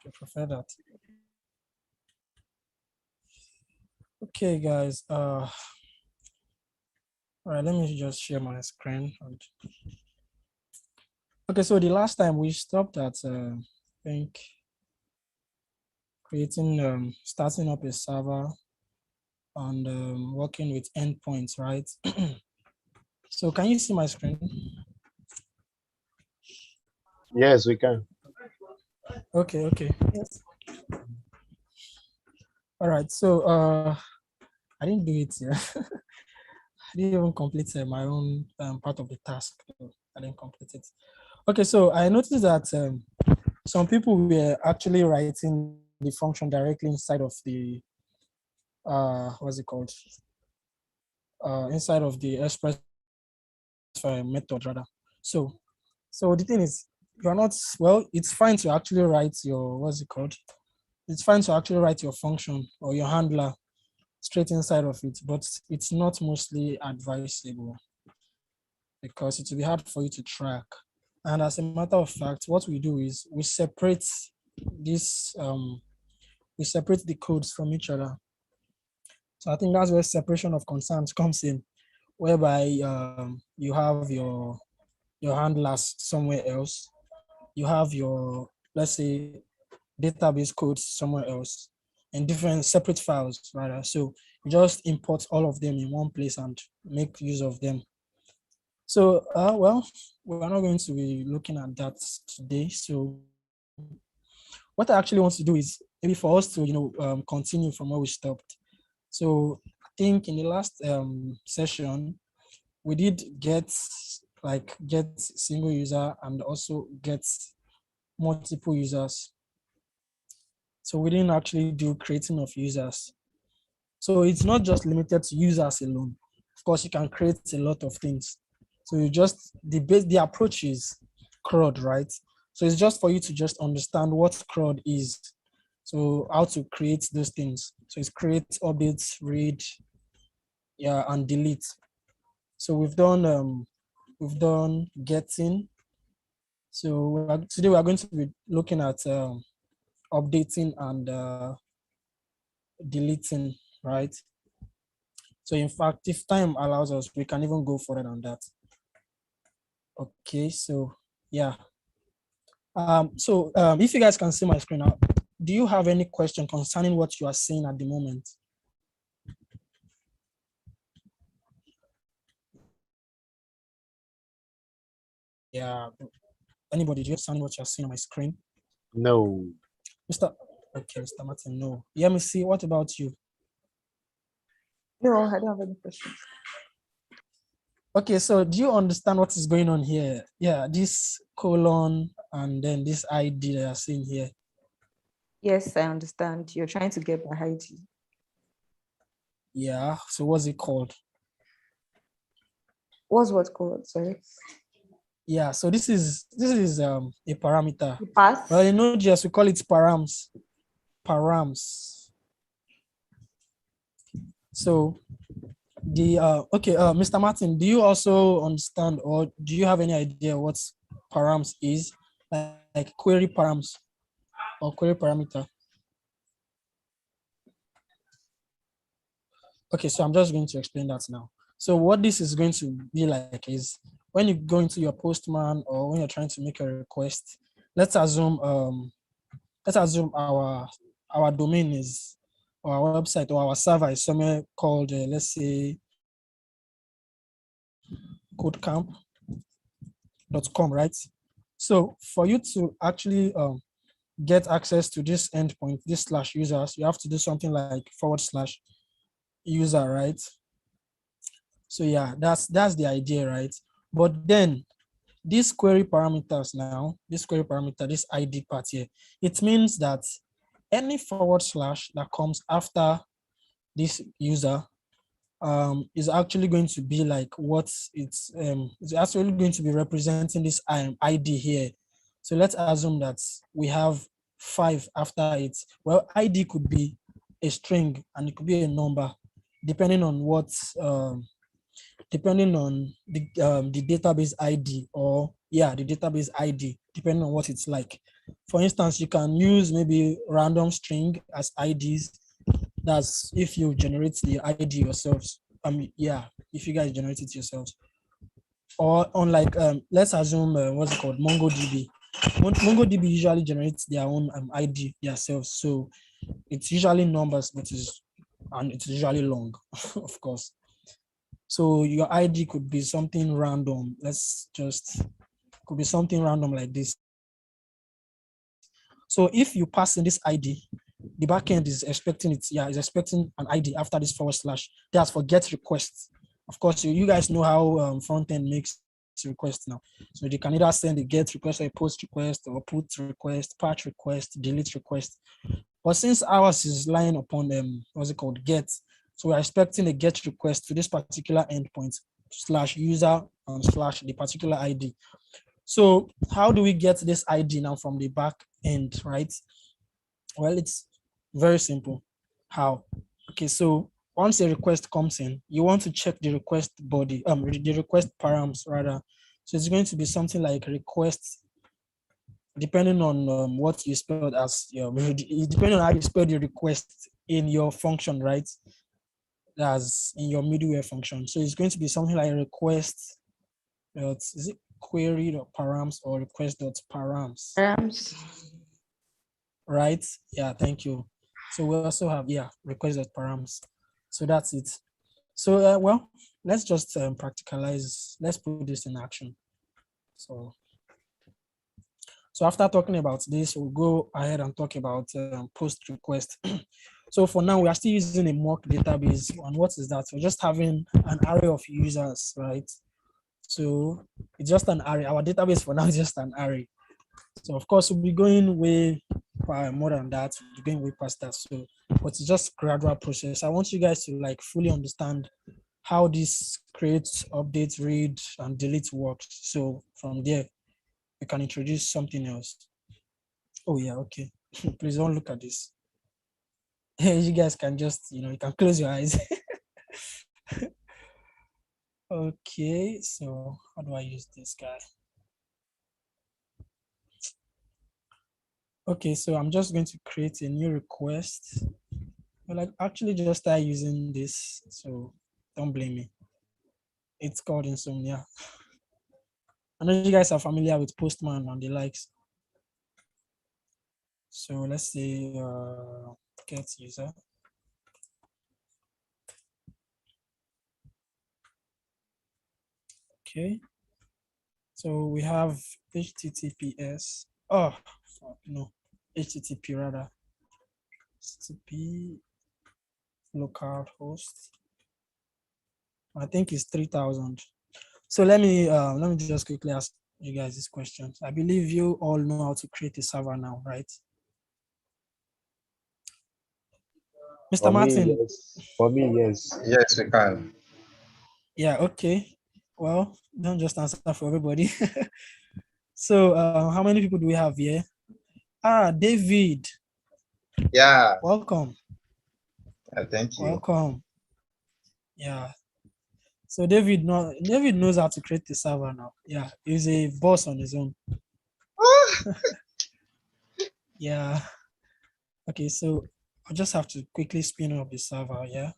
I prefer that. Okay, guys. All right, let me just share my screen. Okay, so the last time we stopped at, I think, creating, starting up a server and working with endpoints, right? So can you see my screen? Yes, we can. Okay. Yes. All right, so I didn't do it here. I didn't even complete my own part of the task. I didn't complete it. Okay, so I noticed that some people were actually writing the function directly inside of the what's it called? Inside of the express method rather. So the thing is, you're not, well, it's fine to actually write your, what's it called? It's fine to actually write your function or your handler straight inside of it, but it's not mostly advisable because it will be hard for you to track. And as a matter of fact, what we do is we separate this, we separate the codes from each other. So I think that's where separation of concerns comes in, whereby you have your handlers somewhere else, you have your, let's say, database codes somewhere else, and different separate files rather. So you just import all of them in one place and make use of them. So well, we're not going to be looking at that today. So what I actually want to do is maybe for us to continue from where we stopped. So I think in the last session we did get single user and also get multiple users. So we didn't actually do creating of users. So it's not just limited to users alone. Of course, you can create a lot of things. So you just, the approach is CRUD, right? So it's just for you to just understand what CRUD is. So how to create those things. So it's create, updates, read, yeah, and delete. So we've done getting. So today we are going to be looking at updating and deleting, right? So in fact, if time allows us, we can even go further than that. Okay, so yeah. If you guys can see my screen now, do you have any question concerning what you are seeing at the moment? Yeah. Anybody, do you understand what you're seeing on my screen? No. Mr. Martin, no. Yeah, me see. What about you? No, I don't have any questions. Okay, so do you understand what is going on here? Yeah, this colon and then this ID that you're seeing here. Yes, I understand. You're trying to get my ID. Yeah, so what's it called? What's what called? Sorry. Yeah, so this is a parameter. The path? Well, in Node.js we call it params. Params. So the Mr. Martin, do you also understand or do you have any idea what params is? Like query params or query parameter? Okay, so I'm just going to explain that now. So what this is going to be like is when you go into your Postman or when you're trying to make a request, let's assume our domain is, or our website or our server is somewhere called let's say KodeCamp.com, right? So for you to actually get access to this endpoint, this /users, you have to do something like /user, right? So yeah, that's the idea, right? But then these query parameters now, this ID part here, it means that any / that comes after this user is actually going to be like what it's actually going to be representing this ID here. So let's assume that we have 5 after it. Well, ID could be a string and it could be a number, depending on what depending on the database ID, or yeah, the database ID, depending on what it's like. For instance, you can use maybe random string as IDs. That's if you generate the ID yourselves. Yeah, if you guys generate it yourselves. Or unlike, let's assume, what's it called, MongoDB. MongoDB usually generates their own ID themselves. So it's usually numbers, and it's usually long, of course. So your ID could be something random. Could be something random like this. So if you pass in this ID, the backend is expecting is expecting an ID after this /. That's for get request. Of course, you guys know how front end makes requests now. So they can either send a get request or a post request or put request, patch request, delete request. But since ours is lying upon what's it called, get, so we're expecting a get request to this particular endpoint /user and / the particular ID. So how do we get this ID now from the back end, right? Well, it's very simple. How? Okay, so once a request comes in, you want to check the request body, the request params rather. So it's going to be something like request, depending on what you spelled as depending on how you spell the request in your function, right? As in your middleware function. So it's going to be something like request. Is it query.params or request.params? Right? Yeah, thank you. So we also have, request.params. So that's it. So, well, let's just practicalize. Let's put this in action. So after talking about this, we'll go ahead and talk about post request. So for now, we are still using a mock database. And what is that? We're just having an array of users, right? So it's just an array. Our database for now is just an array. So of course, we'll be going way more than that. We'll be going way past that. So, but it's just gradual process. I want you guys to like fully understand how this creates, updates, read, and delete works. So from there, we can introduce something else. Oh yeah, okay. Please don't look at this. You guys can just, you can close your eyes. Okay, so how do I use this guy? Okay, so I'm just going to create a new request. Well, I actually just started using this, so don't blame me. It's called Insomnia. I know you guys are familiar with Postman and the likes. So let's say get user. Okay. So we have HTTPS. Oh, no, HTTP rather. HTTP localhost. I think it's 3,000. So let me just quickly ask you guys this question. I believe you all know how to create a server now, right? Mr. For me, Martin. yes. For me, yes. Yes, we can. Yeah, okay. Well, don't just answer for everybody. So how many people do we have here? David. Yeah, Welcome. thank you. Welcome. Yeah. So David knows how to create the server now. Yeah, he's a boss on his own. Yeah. Okay, so I'll just have to quickly spin up the server. Yeah.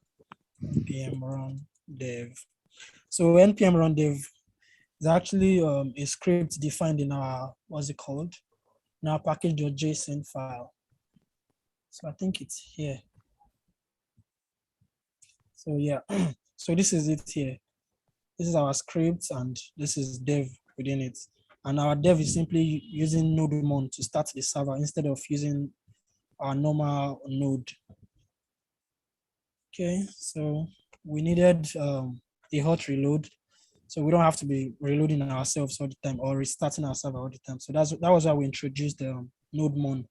npm run dev. So npm run dev is actually a script defined in our, what's it called? In our package.json file. So I think it's here. So yeah, so this is it here. This is our script and this is dev within it. And our dev is simply using nodemon to start the server instead of using our normal node. Okay, so we needed a hot reload. So we don't have to be reloading ourselves all the time or restarting our server all the time. So that was why we introduced nodemon.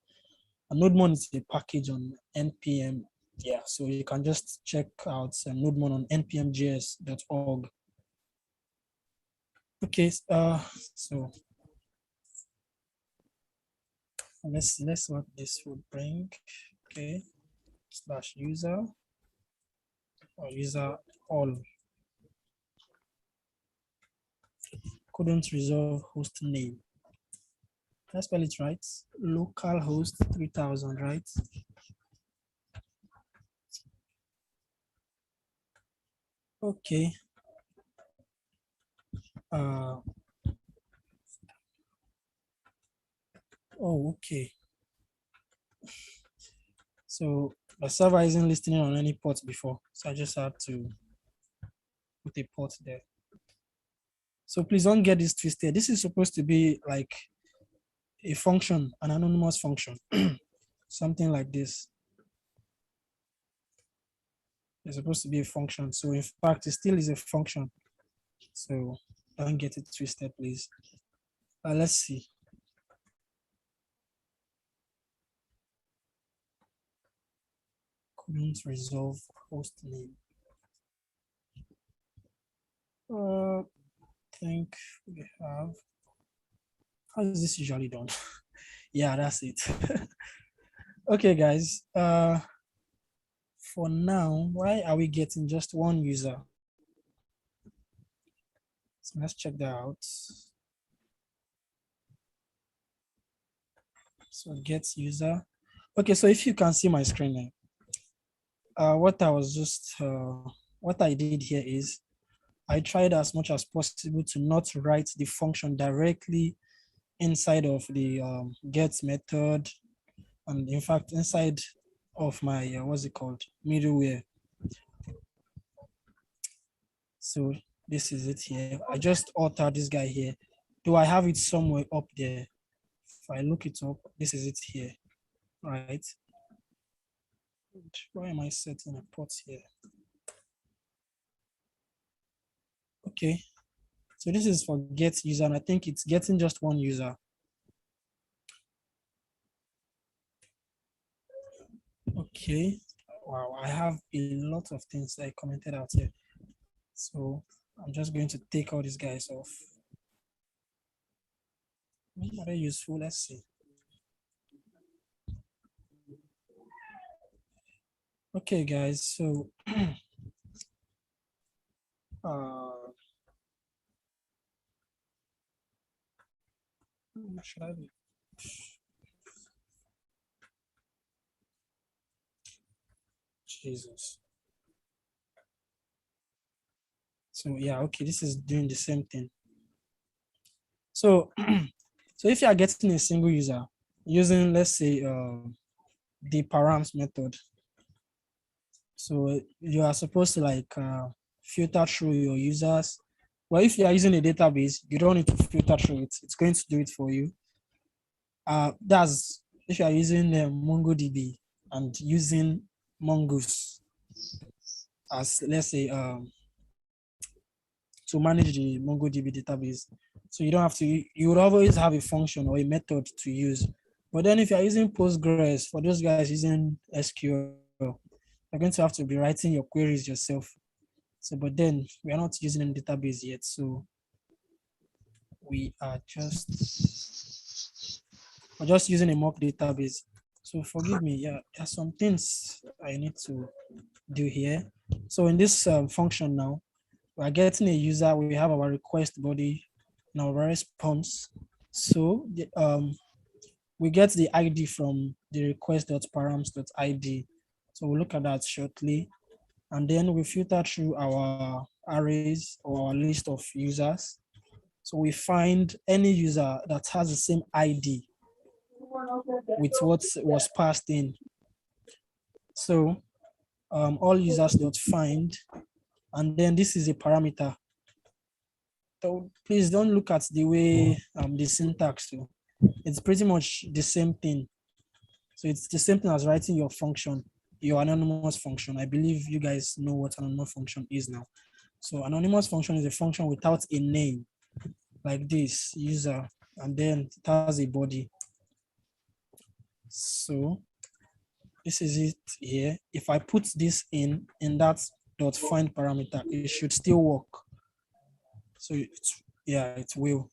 And nodemon is a package on npm. Yeah, so you can just check out nodemon on npmjs.org. Okay, so let's see what this would bring. Okay, /user or user all. Couldn't resolve host name. Let's spell it right. Localhost 3000, right? Okay. Oh, okay. So the server isn't listening on any port before, so I just had to put a port there. So please don't get this twisted. This is supposed to be like a function, an anonymous function, something like this. It's supposed to be a function. So in fact, it still is a function. So don't get it twisted, please. Let's see. Couldn't resolve host name. Think we have. How is this usually done? Yeah, that's it. Okay, guys. For now, why are we getting just one user? So let's check that out. So get user. Okay, so if you can see my screen now, what I did here is I tried as much as possible to not write the function directly inside of the get method, and in fact inside of my what's it called, middleware. So this is it here. I just altered this guy here. Do I have it somewhere up there? If I look it up, this is it here, right? Why am I setting a port here? Okay, so this is for get user, and I think it's getting just one user. Okay, wow, I have a lot of things I commented out here. So I'm just going to take all these guys off. When are they useful? Let's see. Okay, guys, so should I be? Jesus. So yeah, okay, this is doing the same thing. So, so if you are getting a single user using, let's say, the params method, so you are supposed to like filter through your users. Well, if you are using a database, you don't need to filter through it. It's going to do it for you. That's if you are using MongoDB and using Mongoose as, let's say, to manage the MongoDB database. So you don't have to, you would always have a function or a method to use. But then if you're using Postgres, for those guys using SQL, you're going to have to be writing your queries yourself. So, but then we are not using any database yet. So we're just using a mock database. So forgive me, yeah, there's some things I need to do here. So in this function now, we are getting a user, we have our request body and our response. So we get the ID from the request.params.id. So we'll look at that shortly. And then we filter through our arrays or our list of users. So we find any user that has the same ID with what was passed in. So all users.find, and then this is a parameter. So please don't look at the way the syntax. So it's pretty much the same thing. So it's the same thing as writing your function, your anonymous function. I believe you guys know what anonymous function is now. So anonymous function is a function without a name, like this, user, and then it has a body. So this is it here. If I put this in that dot find parameter, it should still work. So it's, yeah, it will.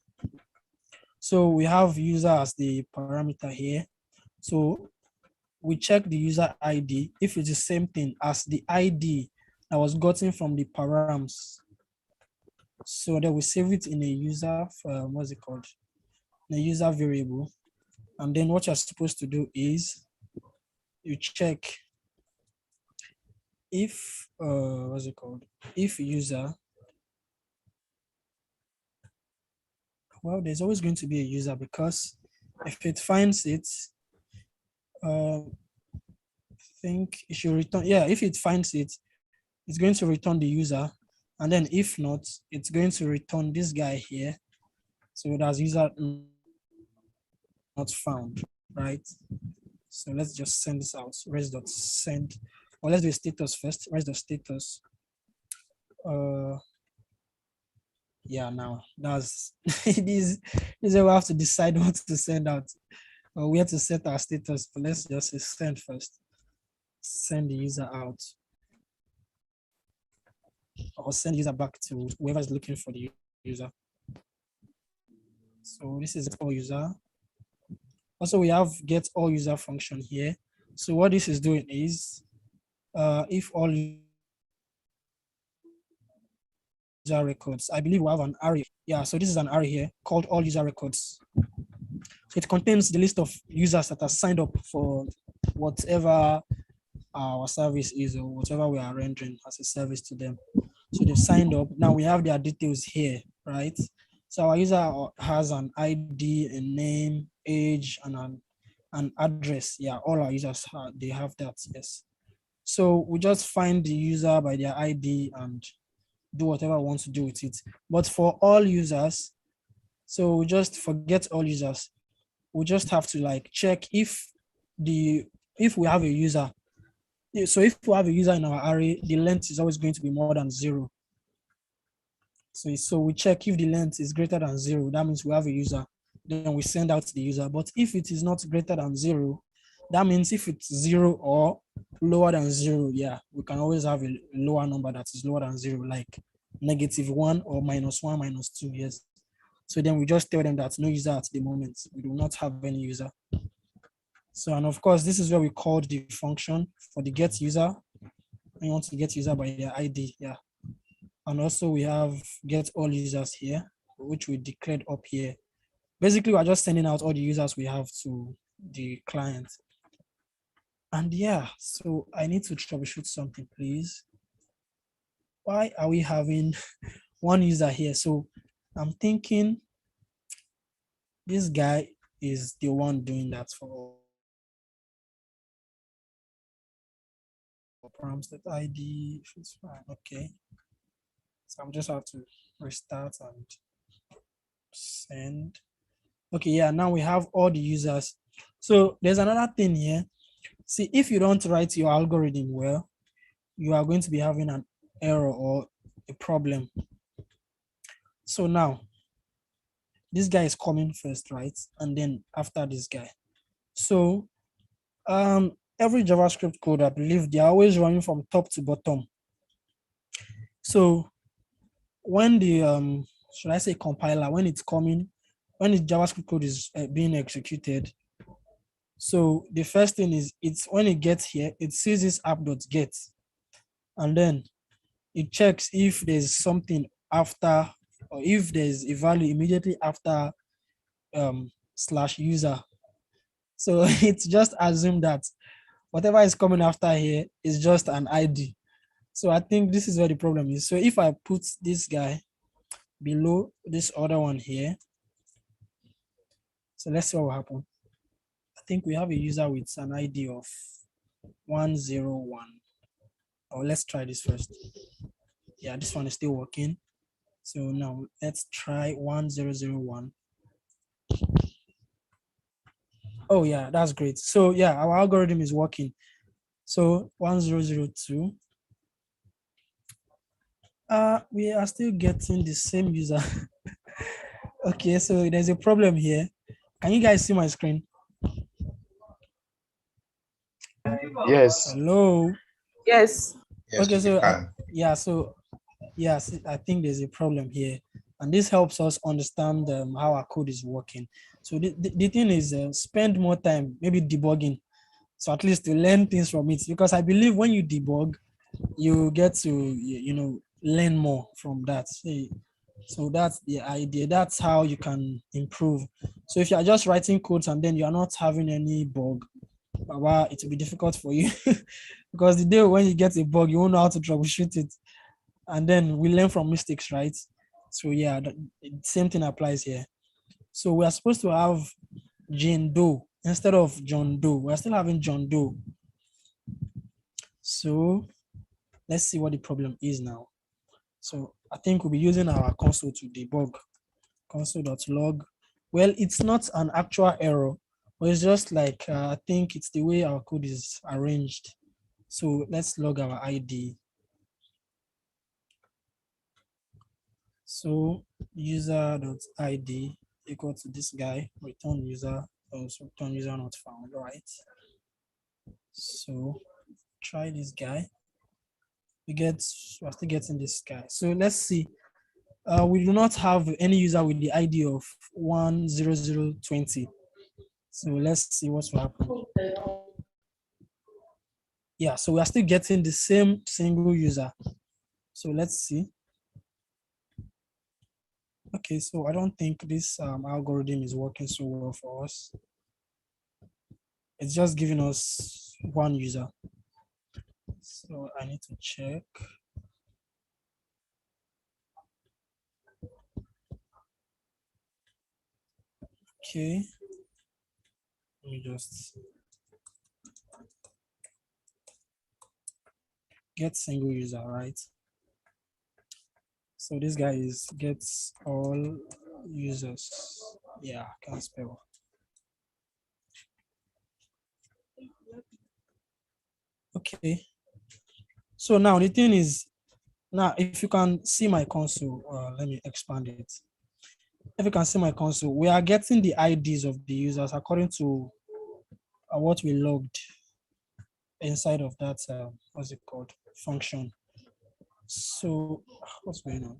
So we have user as the parameter here. So we check the user ID if it's the same thing as the ID that was gotten from the params. So then we save it in a user, what's it called? In a user variable. And then what you're supposed to do is you check if what's it called? If user, well, there's always going to be a user, because if it finds it, I think it should return. Yeah, if it finds it, it's going to return the user. And then if not, it's going to return this guy here. So that's user not found, right? So let's just send this out. Res.send, or let's do a status first. Res.status. Yeah, now that's this is where we have to decide what to send out or where to set our status. But let's just say send first. Send the user out, or send user back to whoever's looking for the user. So this is all user. Also, we have get all user function here. So what this is doing is, if all user records, I believe we have an array. Yeah, so this is an array here called all user records. So it contains the list of users that are signed up for whatever our service is or whatever we are rendering as a service to them. So they've signed up. Now we have their details here, right? So our user has an ID, a name, age, and an address. Yeah, all our users they have that, yes. So we just find the user by their ID and do whatever we want to do with it. But for all users, so we just forget all users. We just have to like check if we have a user. So if we have a user in our array, the length is always going to be more than 0. So we check if the length is greater than 0, that means we have a user. Then we send out the user. But if it is not greater than 0, that means if it's 0 or lower than 0, yeah, we can always have a lower number that is lower than 0, like -1 or -1, -2, yes. So then we just tell them that no user at the moment. We do not have any user. So, and of course, this is where we called the function for the get user. We want to get user by their ID, yeah. And also we have get all users here, which we declared up here. Basically, we're just sending out all the users we have to the client. And yeah, so I need to troubleshoot something, please. Why are we having one user here? So I'm thinking this guy is the one doing that for params that ID, if it's fine, okay. So I'm just have to restart and send. Okay, yeah, now we have all the users. So there's another thing here. See, if you don't write your algorithm well, you are going to be having an error or a problem. So now, this guy is coming first, right? And then after this guy. So every JavaScript code, I believe they are always running from top to bottom. So when the, should I say compiler, when it's coming, when the JavaScript code is being executed, so the first thing is, it's when it gets here, it sees this app.get, and then it checks if there's something after, or if there's a value immediately after /user. So it's just assumed that whatever is coming after here is just an ID. So I think this is where the problem is. So if I put this guy below this other one here, so let's see what will happen. I think we have a user with an ID of 101. Or let's try this first. Yeah, this one is still working. So now let's try 1001. Oh yeah, that's great. So yeah, our algorithm is working. So 1002. We are still getting the same user. Okay, so there's a problem here. Can you guys see my screen? Yes. Hello. Yes. Yes, Okay, we so can. yeah, so yes, I think there's a problem here, and this helps us understand how our code is working. So the thing is, spend more time maybe debugging, so at least to learn things from it, because I believe when you debug, you get to learn more from that. So So that's the idea. That's how you can improve. So if you are just writing codes and then you are not having any bug, well, it will be difficult for you because the day when you get a bug, you won't know how to troubleshoot it. And then we learn from mistakes, right? So yeah, the same thing applies here. So we are supposed to have Jane Doe instead of John Doe. We're still having John Doe. So let's see what the problem is now. So I think we'll be using our console to debug console.log. Well, it's not an actual error, but it's just like, I think it's the way our code is arranged. So let's log our ID. So user.id equal to this guy, return user, also return user not found, right? So try this guy. We're still getting this guy. So let's see. We do not have any user with the ID of 10020. So let's see what's will happen. Yeah, so we are still getting the same single user. So let's see. Okay, so I don't think this algorithm is working so well for us. It's just giving us one user. So I need to check. Okay. Let me just get single user, right? So this guy gets all users. Yeah, I can't spell. Okay. So now the thing is, now if you can see my console, let me expand it. If you can see my console, we are getting the IDs of the users according to what we logged inside of that, what's it called, function. So what's going on?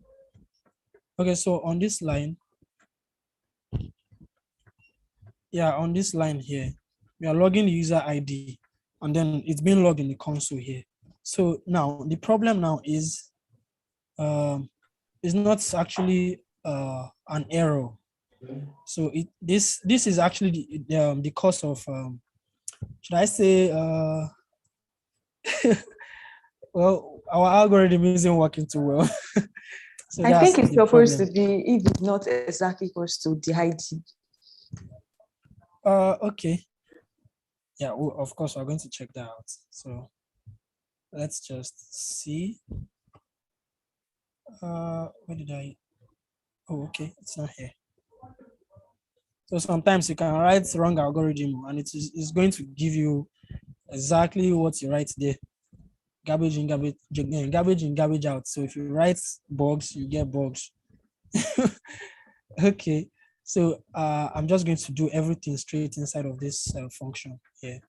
Okay, so on this line, yeah, on this line here, we are logging the user ID and then it's being logged in the console here. So now the problem now is it's not actually an error. So this is actually the cause of should I say well, our algorithm isn't working too well. So I think it's the supposed problem. to be if it's not exactly equals to the ID. Okay. Yeah, well, of course we're going to check that out. So let's just see. Where did I? Oh, okay, it's not here. So sometimes you can write wrong algorithm and it's going to give you exactly what you write there. Garbage in, garbage in, garbage out. So if you write bugs, you get bugs. Okay, so I'm just going to do everything straight inside of this function here.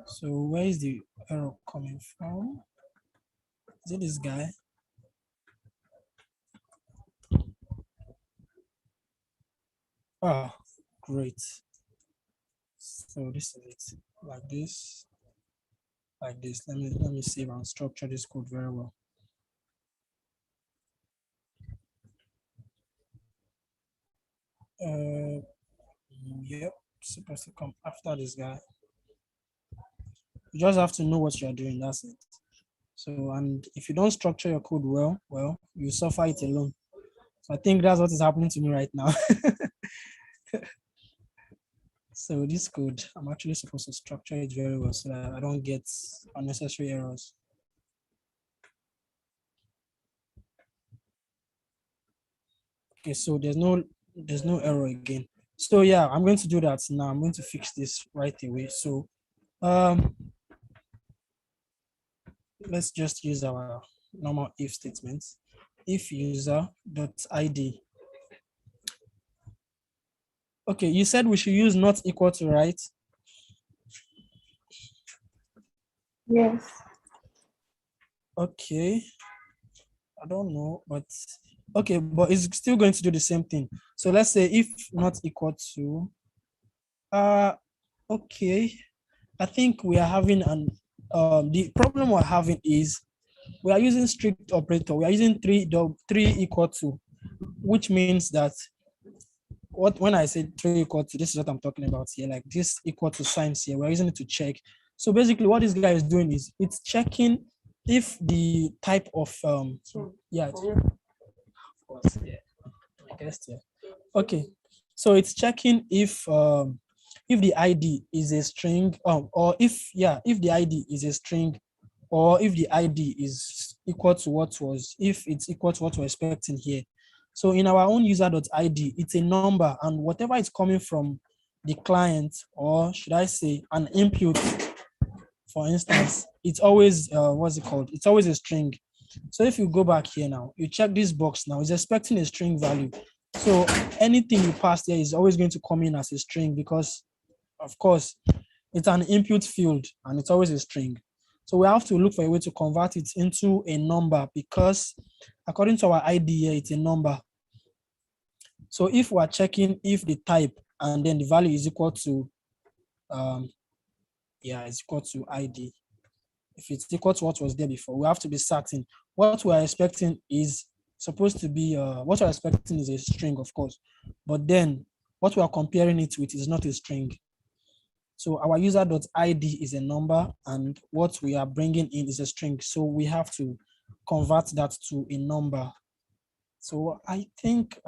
So where is the error coming from? Is it this guy? Ah, great. So this is it, like this, like this. Let me save and structure this code very well. Yep, supposed to come after this guy. You just have to know what you're doing, that's it. So, and if you don't structure your code well, you suffer it alone. So I think that's what is happening to me right now. So this code, I'm actually supposed to structure it very well so that I don't get unnecessary errors. Okay, so there's no error again. So yeah, I'm going to do that now. I'm going to fix this right away. So let's just use our normal if statement. If user.id. Okay, you said we should use not equal to, right? Yes. Okay. I don't know, but okay, but it's still going to do the same thing. So let's say if not equal to, okay. I think we are having the problem we're having is we are using strict operator. We are using three equal to, which means that when I say 3 equal to, this is what I'm talking about here. Like this equal to signs here, we're using it to check. So basically, what this guy is doing is it's checking if the type of yeah, I guess yeah. Okay, so it's checking if the ID is a string, or if the ID is a string, or if the ID is equal to if it's equal to what we're expecting here. So in our own user.id, it's a number, and whatever is coming from the client, or should I say an input, for instance, it's always what's it called? It's always a string. So if you go back here now, you check this box now, it's expecting a string value. So anything you pass there is always going to come in as a string, because of course it's an input field and it's always a string. So we have to look for a way to convert it into a number, because according to our ID here, it's a number. So if we're checking if the type and then the value is equal to it's equal to ID. If it's equal to what was there before, we have to be certain what we're expecting is supposed to be what we're expecting is a string, of course, but then what we are comparing it with is not a string. So our user.id is a number, and what we are bringing in is a string. So we have to convert that to a number. So I think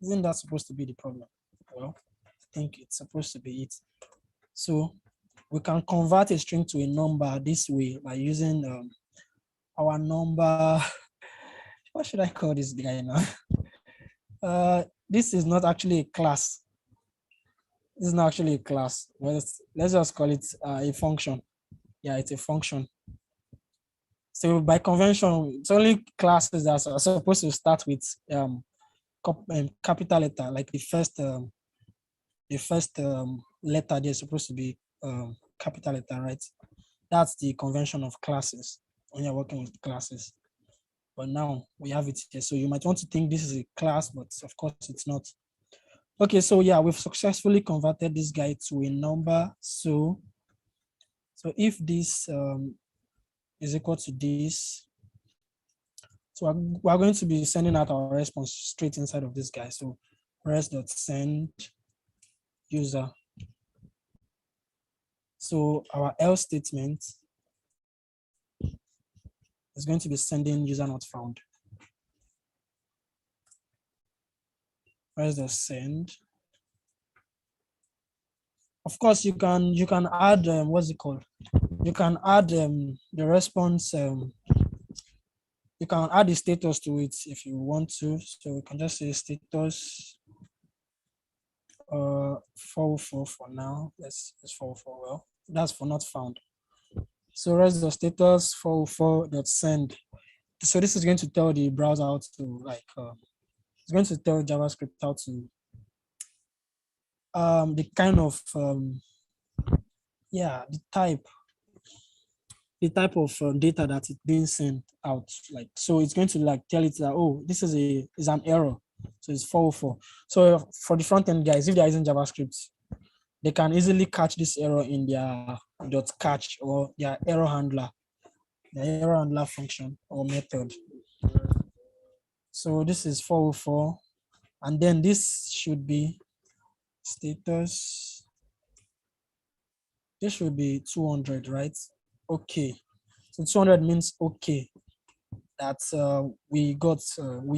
isn't that supposed to be the problem? Well, I think it's supposed to be it. So we can convert a string to a number this way by using our number. What should I call this guy now? This is not actually a class. This is not actually a class. Well, let's just call it a function. Yeah, it's a function. So by convention, it's only classes that are supposed to start with capital letter, like the first letter they're supposed to be capital letter, right? That's the convention of classes when you're working with classes. But now we have it here. So you might want to think this is a class, but of course it's not. Okay, so yeah, we've successfully converted this guy to a number. So if this is equal to this, so we're going to be sending out our response straight inside of this guy. So res.send user. So our else statement is going to be sending user not found. Res.send. Of course, you can add what's it called? You can add the response. You can add the status to it if you want to. So we can just say status 404 for now. Let's 404. Well, that's for not found. So res the status 404.send. So this is going to tell the browser how to it's going to tell JavaScript how to the kind of the type of data that it's being sent out. Like, so it's going to like tell it that, oh, this is an error. So it's 404. So for the front end guys, if they're using JavaScript, they can easily catch this error in their .catch or their error handler function or method. So this is 404, and then this should be status. This should be 200, right? Okay. So 200 means okay. That we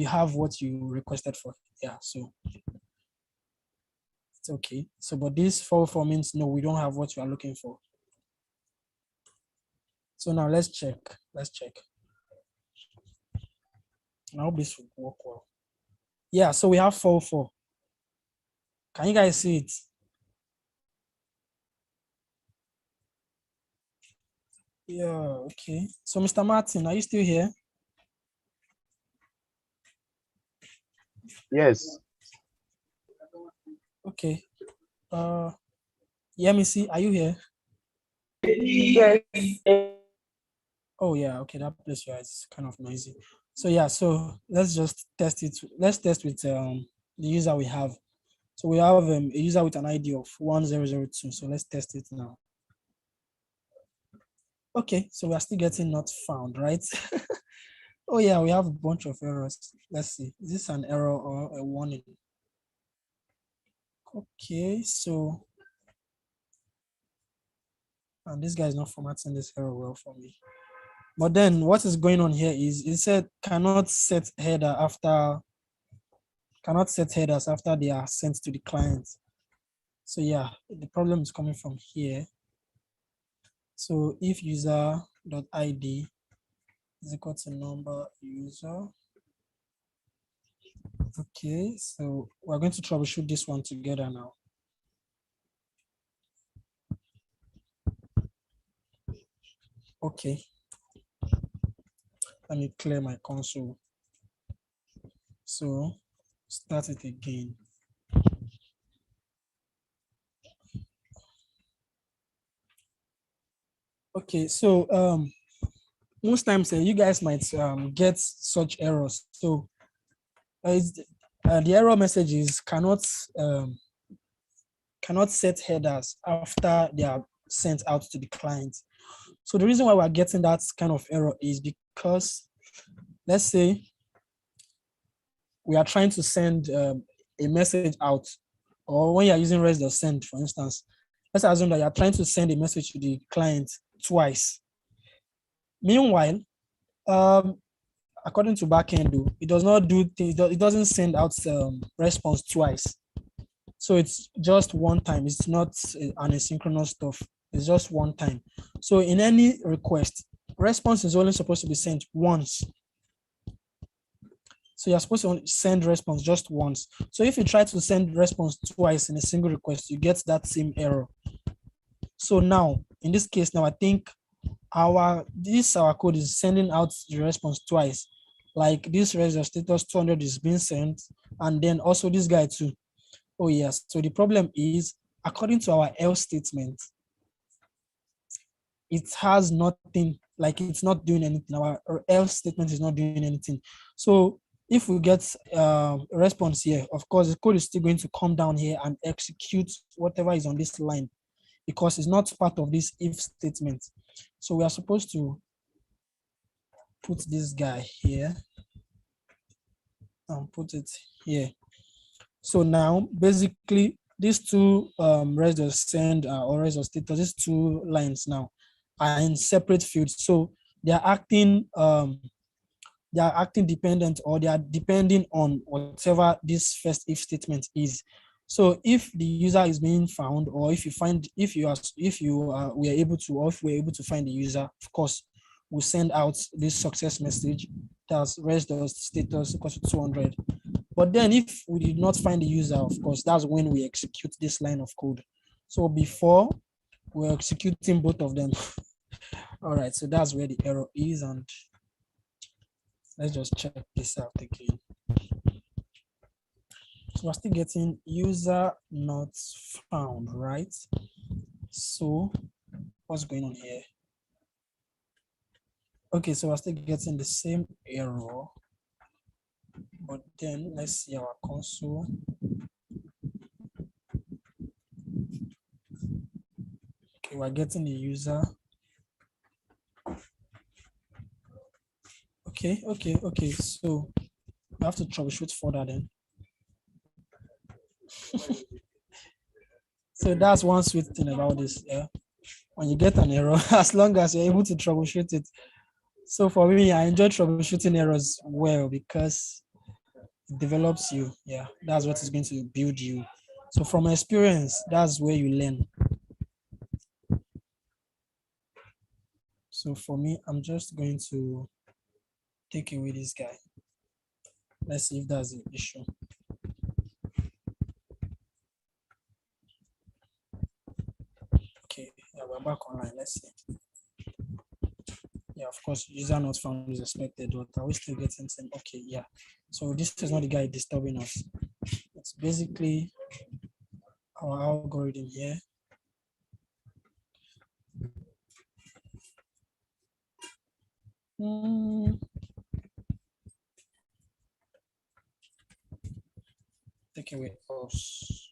have what you requested for. Yeah, so it's okay. So, but this 404 means no, we don't have what you are looking for. So now let's check. I hope this will work well. Yeah, so we have 404. Can you guys see it? Yeah, okay. So Mr. Martin, are you still here? Yes. Okay. Let me see. Are you here? Yes. Oh yeah, okay, that place is kind of noisy. So yeah, so let's just test it. Let's test with the user we have. So we have a user with an ID of 1002. So let's test it now. Okay, so we are still getting not found, right? Oh yeah, we have a bunch of errors. Let's see, is this an error or a warning? Okay, so, and this guy is not formatting this error well for me. But then what is going on here is it said cannot set headers after they are sent to the client. So yeah, the problem is coming from here. So if user.id is equal to number user. Okay, so we're going to troubleshoot this one together now. Okay, let me clear my console. So start it again. Okay, so most times you guys might get such errors. So the error message is cannot set headers after they are sent out to the client. So the reason why we're getting that kind of error is because, let's say we are trying to send a message out, or when you're using res.send, for instance, let's assume that you're trying to send a message to the client twice. Meanwhile, according to backend, it does not do things, it doesn't send out response twice. So it's just one time. It's not an asynchronous stuff. It's just one time. So in any request, response is only supposed to be sent once. So you're supposed to send response just once. So if you try to send response twice in a single request, you get that same error. So now, in this case, now I think our code is sending out the response twice. Like this result status 200 is being sent, and then also this guy too. Oh yes. So the problem is, according to our else statement, it has nothing, like it's not doing anything. Our else statement is not doing anything. So if we get a response here, of course, the code is still going to come down here and execute whatever is on this line, because it's not part of this if statement. So we are supposed to put this guy here and put it here. So now, basically, these two res.send or res.status, these two lines now are in separate fields. So they are acting dependent, or they are depending on whatever this first if statement is. So if the user is being found, or if we're able to find the user, of course, we'll send out this success message that's res.status equals to 200. But then if we did not find the user, of course, that's when we execute this line of code. So before, we're executing both of them. All right, so that's where the error is, and let's just check this out again. So we're still getting user not found, right? So what's going on here? Okay, so we're still getting the same error, but then let's see our console. Okay, we're getting the user. Okay. So we have to troubleshoot further then. So that's one sweet thing about this. Yeah, when you get an error, as long as you're able to troubleshoot it. So for me, I enjoy troubleshooting errors well, because it develops you. Yeah, that's what is going to build you. So from experience, that's where you learn. So for me, I'm just going to take away this guy. Let's see if that's an issue. Okay, yeah, we're back online. Let's see. Yeah, of course, user not found is expected, but are we still getting same? Okay, yeah. So this is not the guy disturbing us. It's basically our algorithm here. Take away us.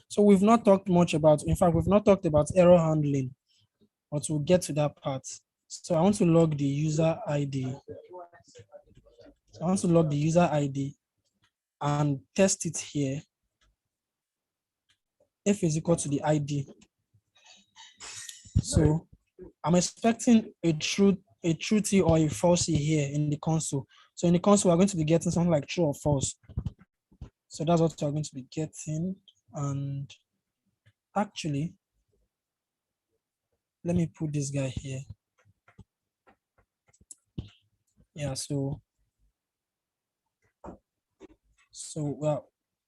So we've not talked much about, in fact, we've not talked about error handling, but we'll get to that part. So I want to log the user ID. So I want to log the user ID and test it here. F is equal to the ID. So I'm expecting a truthy or a falsy here in the console. So in the console, we're going to be getting something like true or false. So that's what we're going to be getting. And actually, let me put this guy here. Yeah, so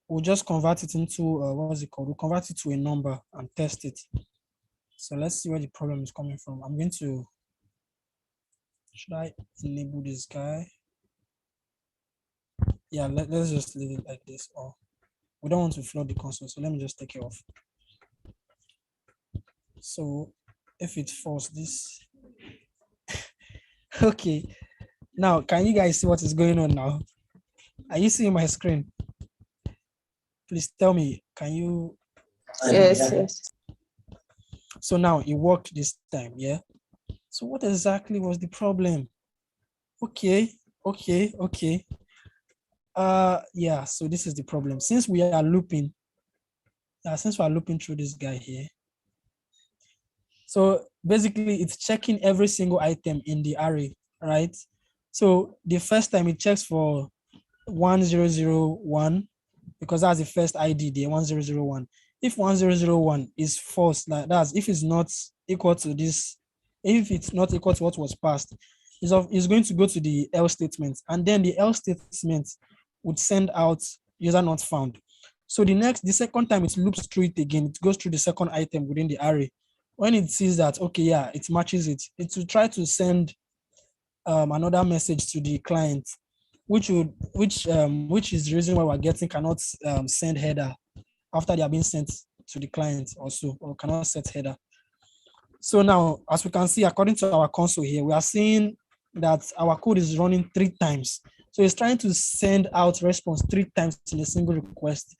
we'll just convert it into, what's it called? We'll convert it to a number and test it. So let's see where the problem is coming from. I'm going to, should I enable this guy? Yeah, let's just leave it like this. Or we don't want to flood the console, so let me just take it off. So if it's false, this, okay. Now, can you guys see what is going on now? Are you seeing my screen? Please tell me, can you? Yes. So now it worked this time, yeah? So what exactly was the problem? Okay. Yeah, so this is the problem. Since we are looping through this guy here. So basically it's checking every single item in the array, right? So the first time it checks for 1001 because that's the first ID there, 1001. If 1001 is false, like that's if it's not equal to this, if it's not equal to what was passed, it's going to go to the else statement, and then the else statement would send out user not found. So the second time it loops through it again, it goes through the second item within the array. When it sees that, okay, yeah, it matches it, it will try to send another message to the client, which is the reason why we're getting cannot send header after they are being sent to the client also, or cannot set header. So now, as we can see, according to our console here, we are seeing that our code is running 3 times. So it's trying to send out response 3 times in a single request,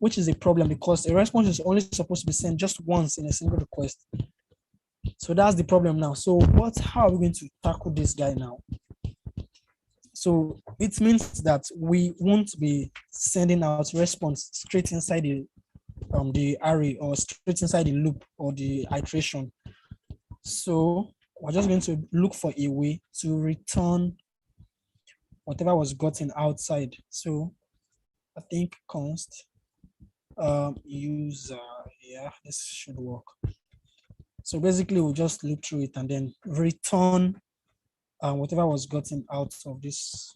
which is a problem because a response is only supposed to be sent just once in a single request. So that's the problem now. So how are we going to tackle this guy now? So it means that we won't be sending out response straight inside the array or straight inside the loop or the iteration. So we're just going to look for a way to return whatever was gotten outside. So I think const user, yeah, this should work. So basically we'll just loop through it and then return whatever was gotten out of this.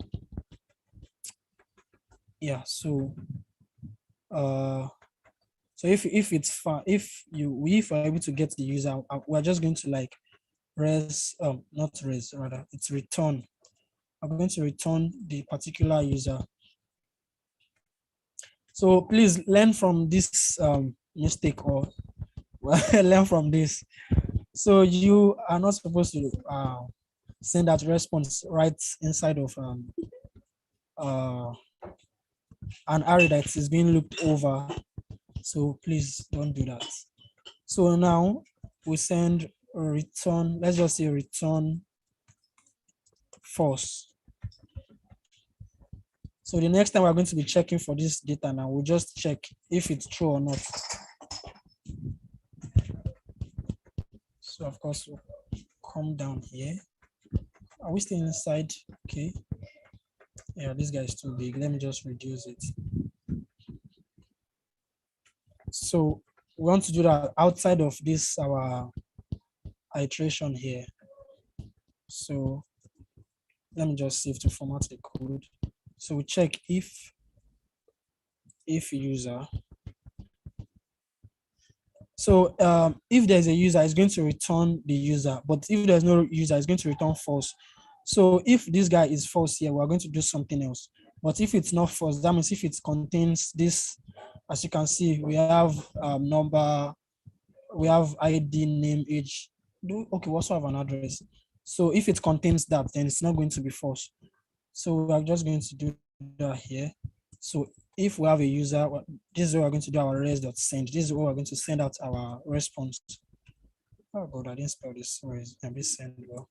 Yeah, so so if it's far, if we're able to get the user, we're just going to like it's return. I'm going to return the particular user. So please learn from this mistake, or learn from this. So you are not supposed to send that response right inside of an array that is being looped over. So please don't do that. So now we send a return, let's just say return false. So the next time we're going to be checking for this data now, we'll just check if it's true or not. So of course, we'll come down here. Are we still inside? Okay. Yeah, this guy is too big. Let me just reduce it. So we want to do that outside of this, our iteration here. So let me just save to format the code. So we check if user. So if there's a user, it's going to return the user, but if there's no user, it's going to return false. So if this guy is false here, we're going to do something else. But if it's not false, that means if it contains this, as you can see, we have number, we have ID, name, age. Okay, we also have an address. So if it contains that, then it's not going to be false. So we're just going to do that here. So if we have a user, this is what we're going to do our res.send. This is what we're going to send out our response. Oh God, I didn't spell this. Sorry, I be send well.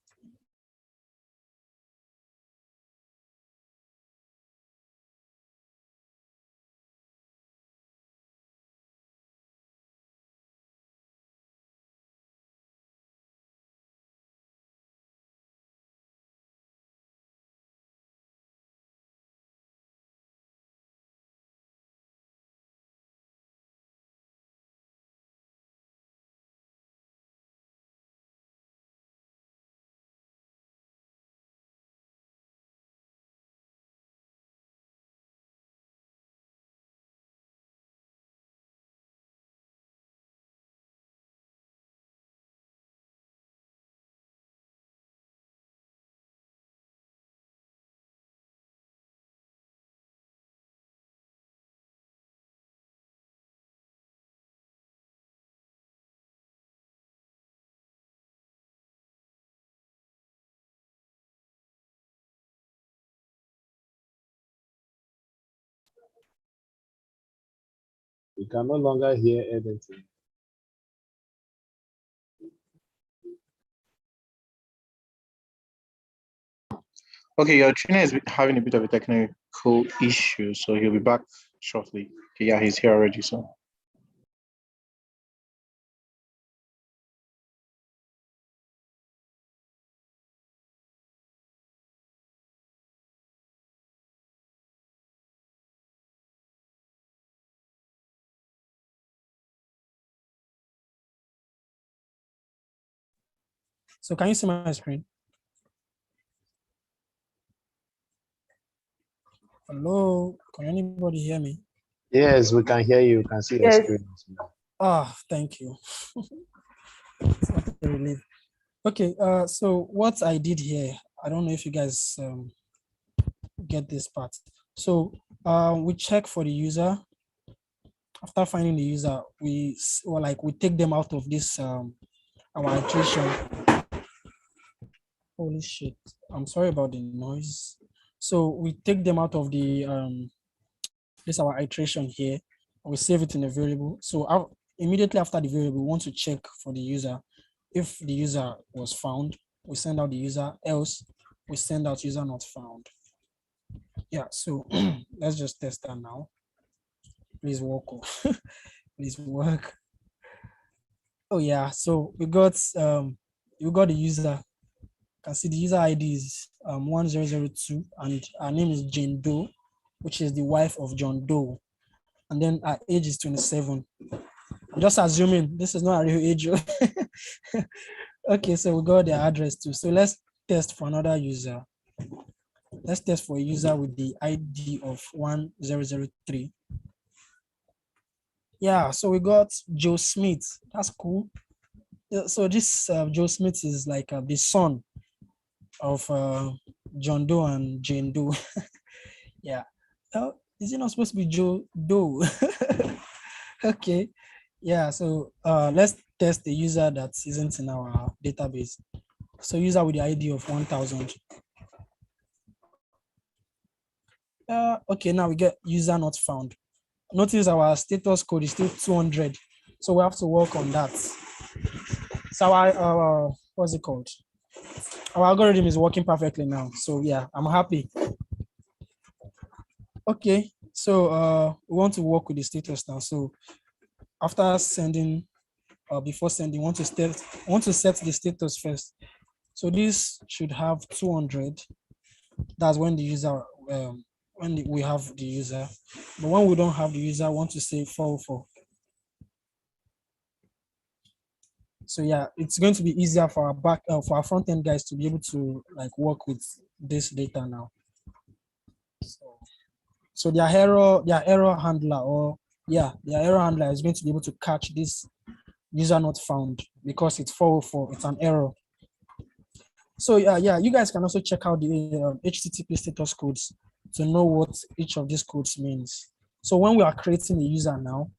We can no longer hear anything. Okay, your trainer is having a bit of a technical issue, so he'll be back shortly. Okay, yeah, he's here already, so. So can you see my screen? Hello, can anybody hear me? Yes, we can hear you. We can see your Yes. screen. Ah, thank you. What a relief. Okay, so what I did here, I don't know if you guys get this part. So we check for the user. After finding the user, we take them out of this our iteration. Holy shit! I'm sorry about the noise. So we take them out of the this our iteration here. We save it in a variable. So immediately after the variable, we want to check for the user. If the user was found, we send out the user. Else, we send out user not found. Yeah. So let's just test that now. Please work. Please work. Oh yeah. So we got the user. You can see the user ID is 1002, and her name is Jane Doe, which is the wife of John Doe. And then her age is 27. I'm just assuming this is not a real age. Okay, so we got their address too. So let's test for another user. Let's test for a user with the ID of 1003. Yeah, so we got Joe Smith. That's cool. So this Joe Smith is like the son of John Doe and Jane Doe. Yeah. Is it not supposed to be Joe Doe? Okay. Yeah, so let's test the user that isn't in our database. So user with the ID of 1000. Okay, now we get user not found. Notice our status code is still 200. So we have to work on that. So our what's it called? Our algorithm is working perfectly now. So yeah, I'm happy. Okay, so we want to work with the status now. So after sending, before sending, want to set the status first. So this should have 200. That's when the user we have the user. But when we don't have the user, I want to say 404. So yeah, it's going to be easier for our front end guys to be able to like work with this data now. So their error handler their error handler is going to be able to catch this user not found because it's 404. It's an error. So yeah, you guys can also check out the HTTP status codes to know what each of these codes means. So when we are creating a user now,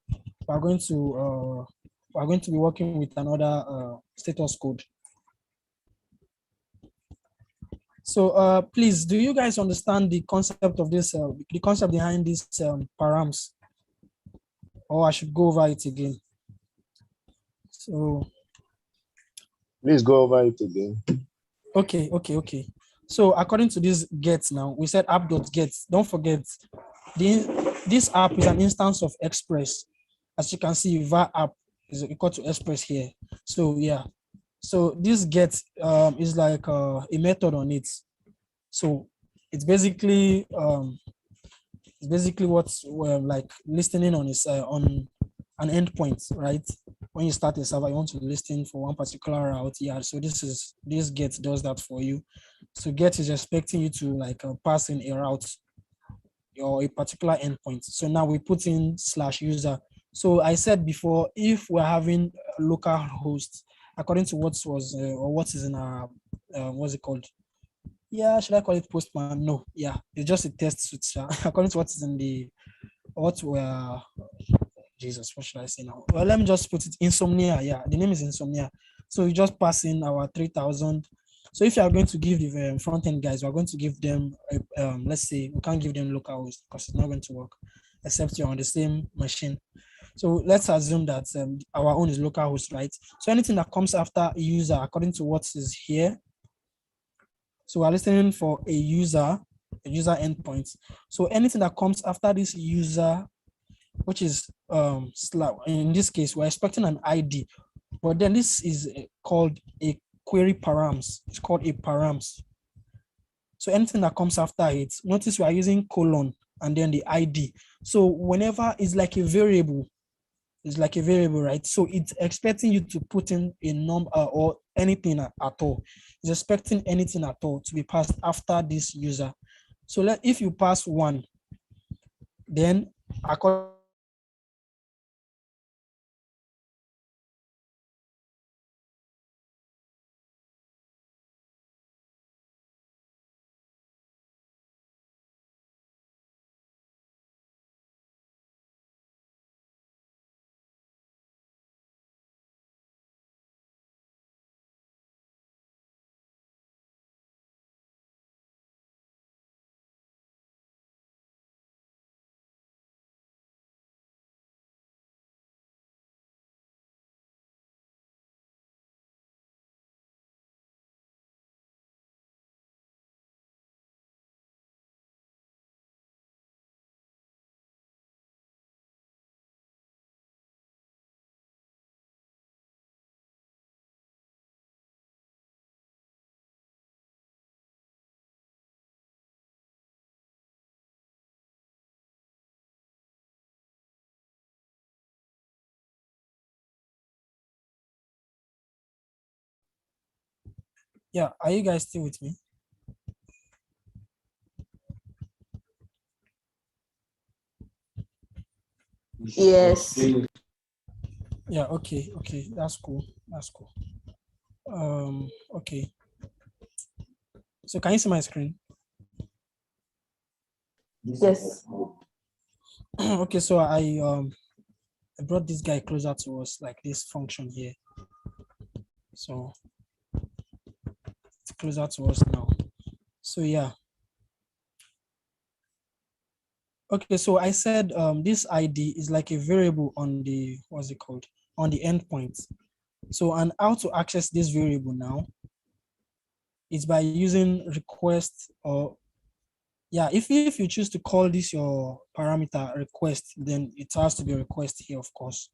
we're going to be working with another status code. So please, do you guys understand the concept of this, the concept behind these params? Or I should go over it again? So, Please go over it again. okay. So according to this get now, we said app.get. Don't forget, this app is an instance of Express. As you can see, var app is equal to Express here. So yeah, so this get is like a method on it. So it's basically what's like listening on its on an endpoint, right? When you start a server, you want to listen for one particular route. Yeah, so this get does that for you. So get is expecting you to like pass in a route or a particular endpoint. So now we put in /user. So I said before, if we're having a local host, according to what was or what is in our what's it called? Yeah, should I call it Postman? No, yeah, it's just a test suite. According to what is in the what were Jesus, what should I say now? Well, let me just put it Insomnia. Yeah, the name is Insomnia. So you just pass in our 3000. So if you are going to give the front end guys, we're going to give them, let's say we can't give them local host because it's not going to work, except you're on the same machine. So let's assume that our own is local host, right? So anything that comes after user, according to what is here. So we're listening for a user endpoint. So anything that comes after this user, which is in this case, we're expecting an ID, but then this is called a query params. It's called a params. So anything that comes after it, notice we are using colon and then the ID. So whenever it's like a variable, right? So it's expecting you to put in a number or anything at all. It's expecting anything at all to be passed after this user. So if you pass 1, then according yeah, are you guys still with me? Yes. Yeah, okay, that's cool. Okay, so can you see my screen? Yes. Okay, so I brought this guy closer to us, like this function here. So it's closer to us now. So yeah. Okay, so I said this ID is like a variable on the, what's it called? On the endpoint. So, and how to access this variable now is by using request, or yeah, if you choose to call this your parameter request, then it has to be a request here, of course.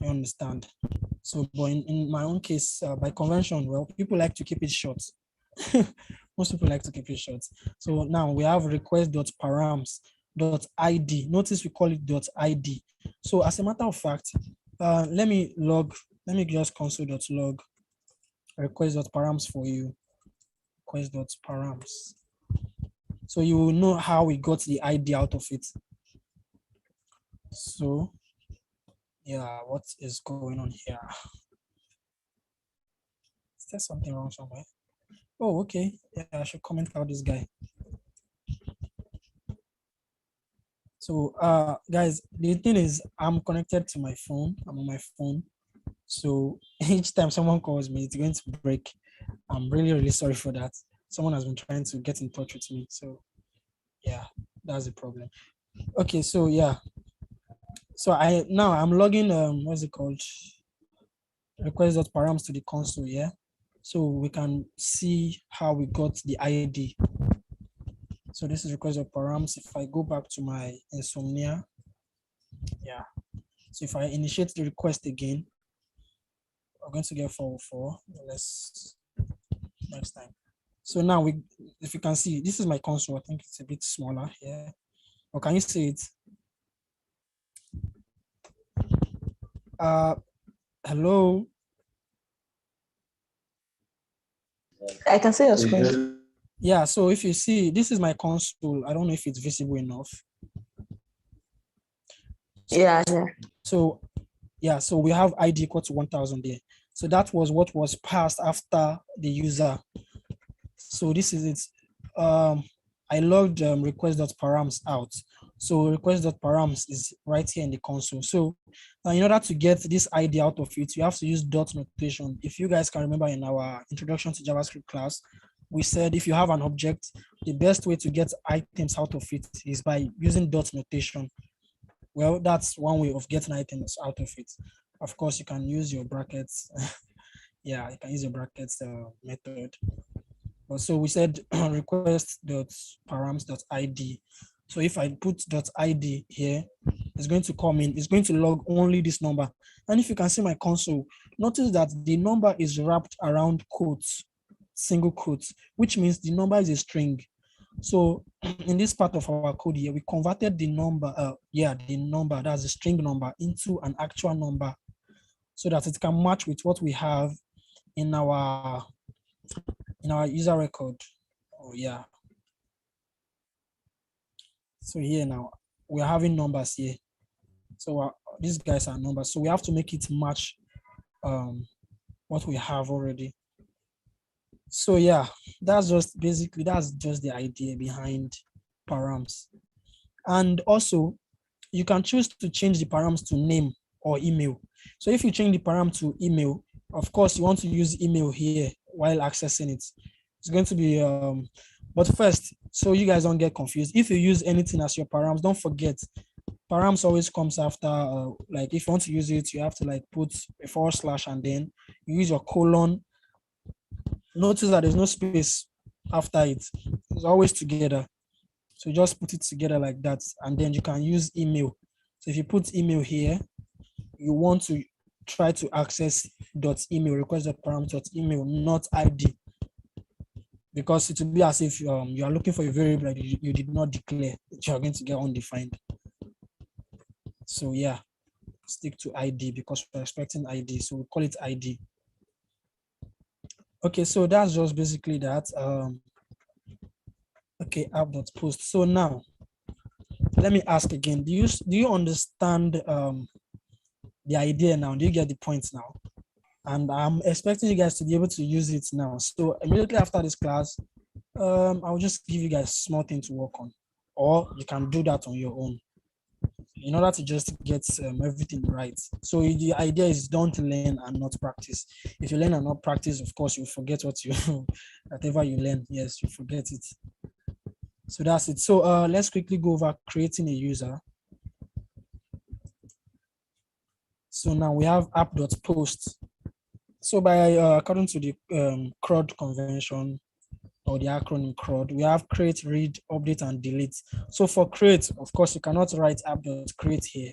You understand? So, but in my own case, by convention, well, people like to keep it short. Most people like to keep it short. So now we have request.params.id. Notice we call it .id. So as a matter of fact, let me just console.log request.params for you. Request.params. So you will know how we got the ID out of it. So yeah, what is going on here? Is there something wrong somewhere? Oh, okay. Yeah, I should comment out this guy. So guys, the thing is I'm connected to my phone. I'm on my phone. So each time someone calls me, it's going to break. I'm really, really sorry for that. Someone has been trying to get in touch with me. So yeah, that's the problem. Okay, so yeah. So I'm logging what's it called? Request.params to the console, yeah. So we can see how we got the ID. So this is request.params. If I go back to my Insomnia, yeah. So if I initiate the request again, we're going to get 404. Let's next time. So now if you can see, this is my console. I think it's a bit smaller here. Or can you see it? Hello. I can see your screen. Yeah, so if you see, this is my console. I don't know if it's visible enough. Yeah. So yeah, so we have ID equal to 1000 there. So that was what was passed after the user. So this is it. I logged request.params out. So request.params is right here in the console. So in order to get this ID out of it, you have to use dot notation. If you guys can remember in our introduction to JavaScript class, we said if you have an object, the best way to get items out of it is by using dot notation. Well, that's one way of getting items out of it. Of course, you can use your brackets. Yeah, you can use your brackets method. But so we said request.params.id. So if I put .id here, it's going to come in. It's going to log only this number. And if you can see my console, notice that the number is wrapped around quotes, single quotes, which means the number is a string. So in this part of our code here, we converted the number, the number, that's a string number, into an actual number so that it can match with what we have in our user record. Oh yeah. So here now, we're having numbers here. So these guys are numbers. So we have to make it match what we have already. So yeah, that's just the idea behind params. And also, you can choose to change the params to name or email. So if you change the param to email, of course, you want to use email here while accessing it. It's going to be, but first, so you guys don't get confused. If you use anything as your params, don't forget, params always comes after, like if you want to use it, you have to like put a / and then you use your colon. Notice that there's no space after it. It's always together. So just put it together like that, and then you can use email. So if you put email here, you want to try to access .email, request.params.email, not ID, because it will be as if you are looking for a variable that you did not declare, that you are going to get undefined. So yeah, stick to ID because we're expecting ID, so we call it ID. Okay, so that's just basically that. Okay, app.post. So now, let me ask again, do you understand the idea now? Do you get the point now? And I'm expecting you guys to be able to use it now. So immediately after this class, I'll just give you guys a small thing to work on, or you can do that on your own in order to just get everything right. So the idea is don't learn and not practice. If you learn and not practice, of course, you forget whatever you learn. Yes, you forget it. So that's it. So let's quickly go over creating a user. So now we have app.post. So by according to the CRUD convention, or the acronym CRUD, we have create, read, update, and delete. So for create, of course, you cannot write app.create here.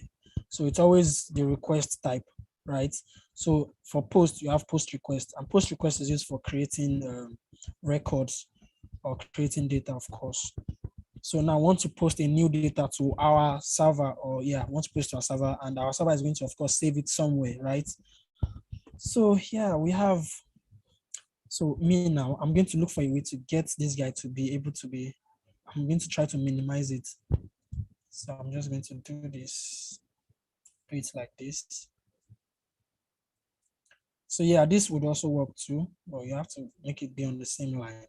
So it's always the request type, right? So for post, you have post request, and post request is used for creating records or creating data, of course. So now I want to post a new data to our server, or want to post to our server, and our server is going to, of course, save it somewhere, right? So yeah, we have, so me now, I'm going to look for a way to get this guy to be able to be, I'm going to try to minimize it. So I'm just going to do this, do it like this. So yeah, this would also work too, but you have to make it be on the same line.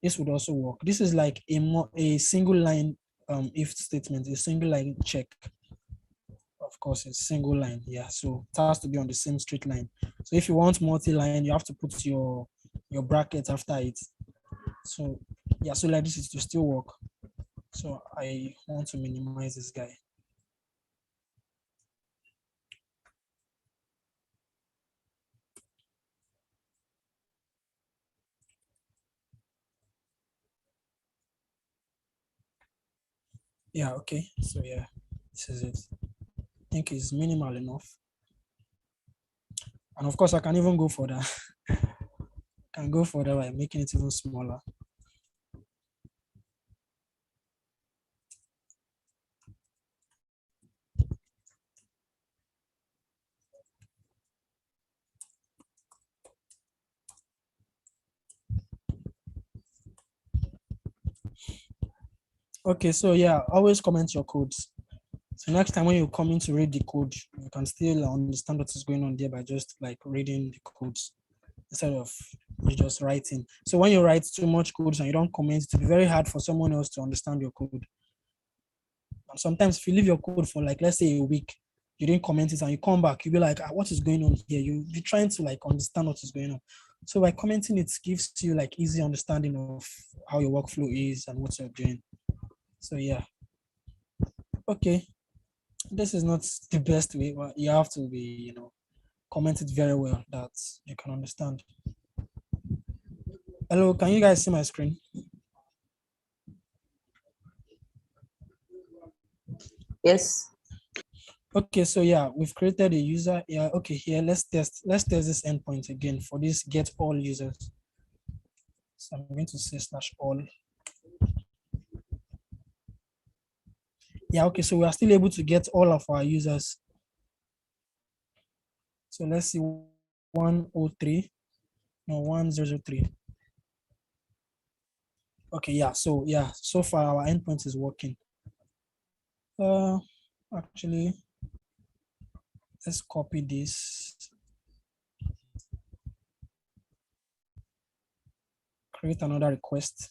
This would also work. This is like a single line if statement, a single line check. Of course, it's single line. Yeah, so it has to be on the same straight line. So if you want multi-line, you have to put your bracket after it. So yeah, so like this is to still work. So I want to minimize this guy. Yeah, okay. So yeah, this is it. I think it's minimal enough. And of course, I can even go further. Can go further by making it even smaller. Okay, so yeah, always comment your codes. So next time when you come in to read the code, you can still understand what is going on there by just like reading the codes instead of you just writing. So when you write too much codes and you don't comment, it will be very hard for someone else to understand your code. And sometimes if you leave your code for like, let's say a week, you didn't comment it and you come back, you'll be like, what is going on here? You'll be trying to like understand what is going on. So by commenting, it gives you like easy understanding of how your workflow is and what you're doing. So yeah. Okay. This is not the best way, but you have to be, comment it very well that you can understand. Hello, can you guys see my screen? Yes. Okay, so yeah, we've created a user. Yeah, okay, here let's test this endpoint again for this get all users. So I'm going to say /all. Yeah, okay, so we are still able to get all of our users. So let's see 103, no 1003. Okay, yeah, so far our endpoint is working. Actually, let's copy this. Create another request.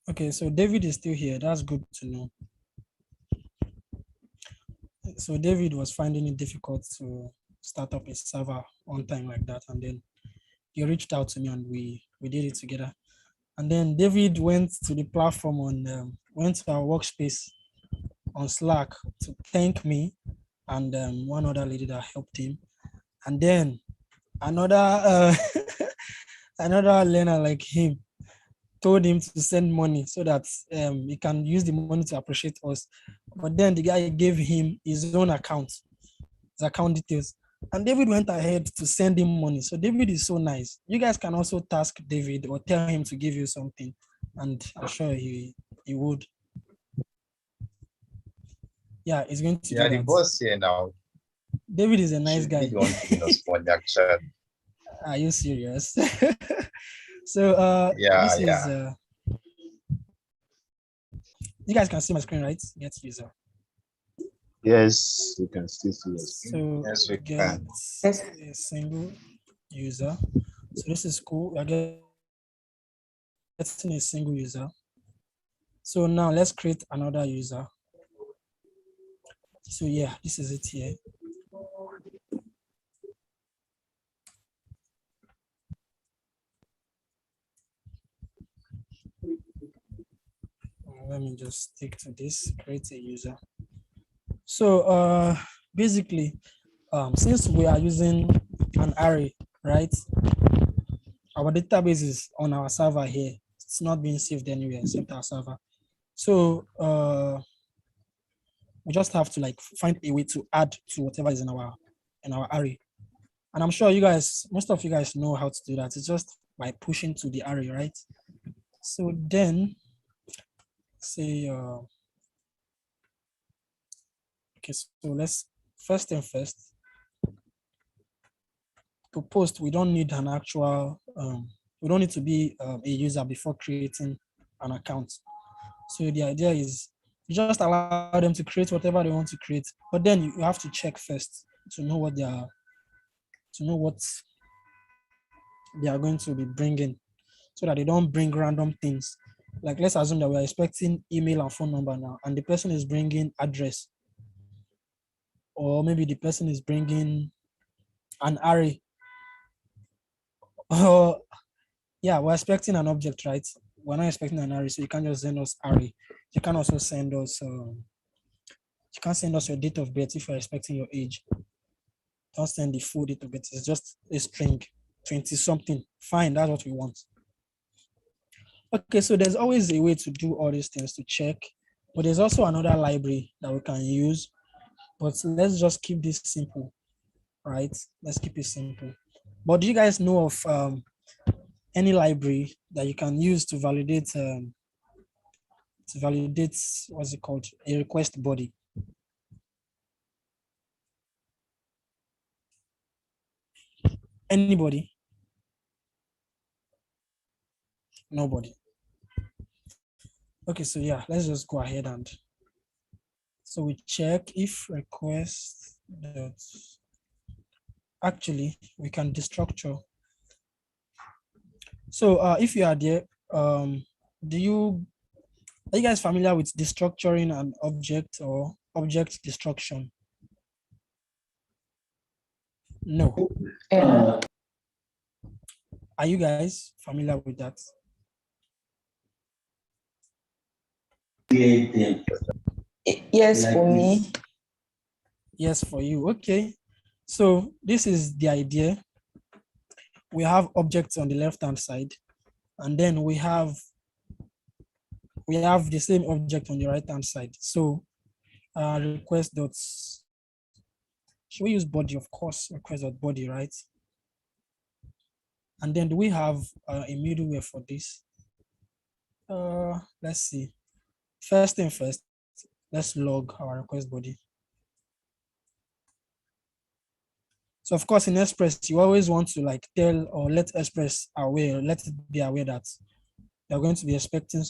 Okay, so David is still here. That's good to know. So David was finding it difficult to start up a server on time like that, and then he reached out to me and we did it together. And then David went to the platform went to our workspace on Slack to thank me and one other lady that helped him. And then another another learner like him told him to send money so that he can use the money to appreciate us. But then the guy gave him his own account, his account details. And David went ahead to send him money. So David is so nice. You guys can also task David or tell him to give you something. And I'm sure he would. Yeah, he's going to do Yeah, the that. boss here now. David is a nice Should be guy. the one giving us money, actually. Are you serious? So Yeah, this is yeah. you guys can see my screen, right? Get user. Yes, you can still see your screen. So Yes, we get can. Yes. a single user. So this is cool. We're getting a single user. So now let's create another user. So yeah, this is it here. let me just stick to this, create a user. So basically, since we are using an array, right? Our database is on our server here. It's not being saved anywhere except our server. So we just have to like find a way to add to whatever is in our array. And I'm sure you guys, most of you guys know how to do that. It's just by pushing to the array, right? So then say okay, so let's first thing first, to post, we don't need an actual we don't need to be a user before creating an account. So the idea is you just allow them to create whatever they want to create, but then you have to check first to know what they are going to be bringing, so that they don't bring random things. Like let's assume that we are expecting email and phone number now, and the person is bringing address, or maybe the person is bringing an array. Or yeah, we're expecting an object, right? We're not expecting an array, so you can't just send us array. You can also send us you can't send us your date of birth if you're expecting your age. Don't send the full date of birth. It's just a string, 20 something. Fine, that's what we want. Okay, so there's always a way to do all these things to check, but there's also another library that we can use. But let's just keep this simple, right? Let's keep it simple. But do you guys know of any library that you can use to validate what's it called, a request body? Anybody? Nobody. Okay, so yeah, let's just go ahead and so we check if request dot, actually we can destructure. So if you are there, are you guys familiar with destructuring an object or object destruction? No. Yeah. Are you guys familiar with that? Yes, for me. Yes, for you. Okay. So this is the idea. We have objects on the left-hand side, and then we have the same object on the right-hand side. So request dots. Should we use body? Of course, request dot body, right? And then do we have a middleware for this? Let's see. First thing first, let's log our request body. So of course in Express, you always want to like tell or let Express aware, let it be aware that you're going to be expecting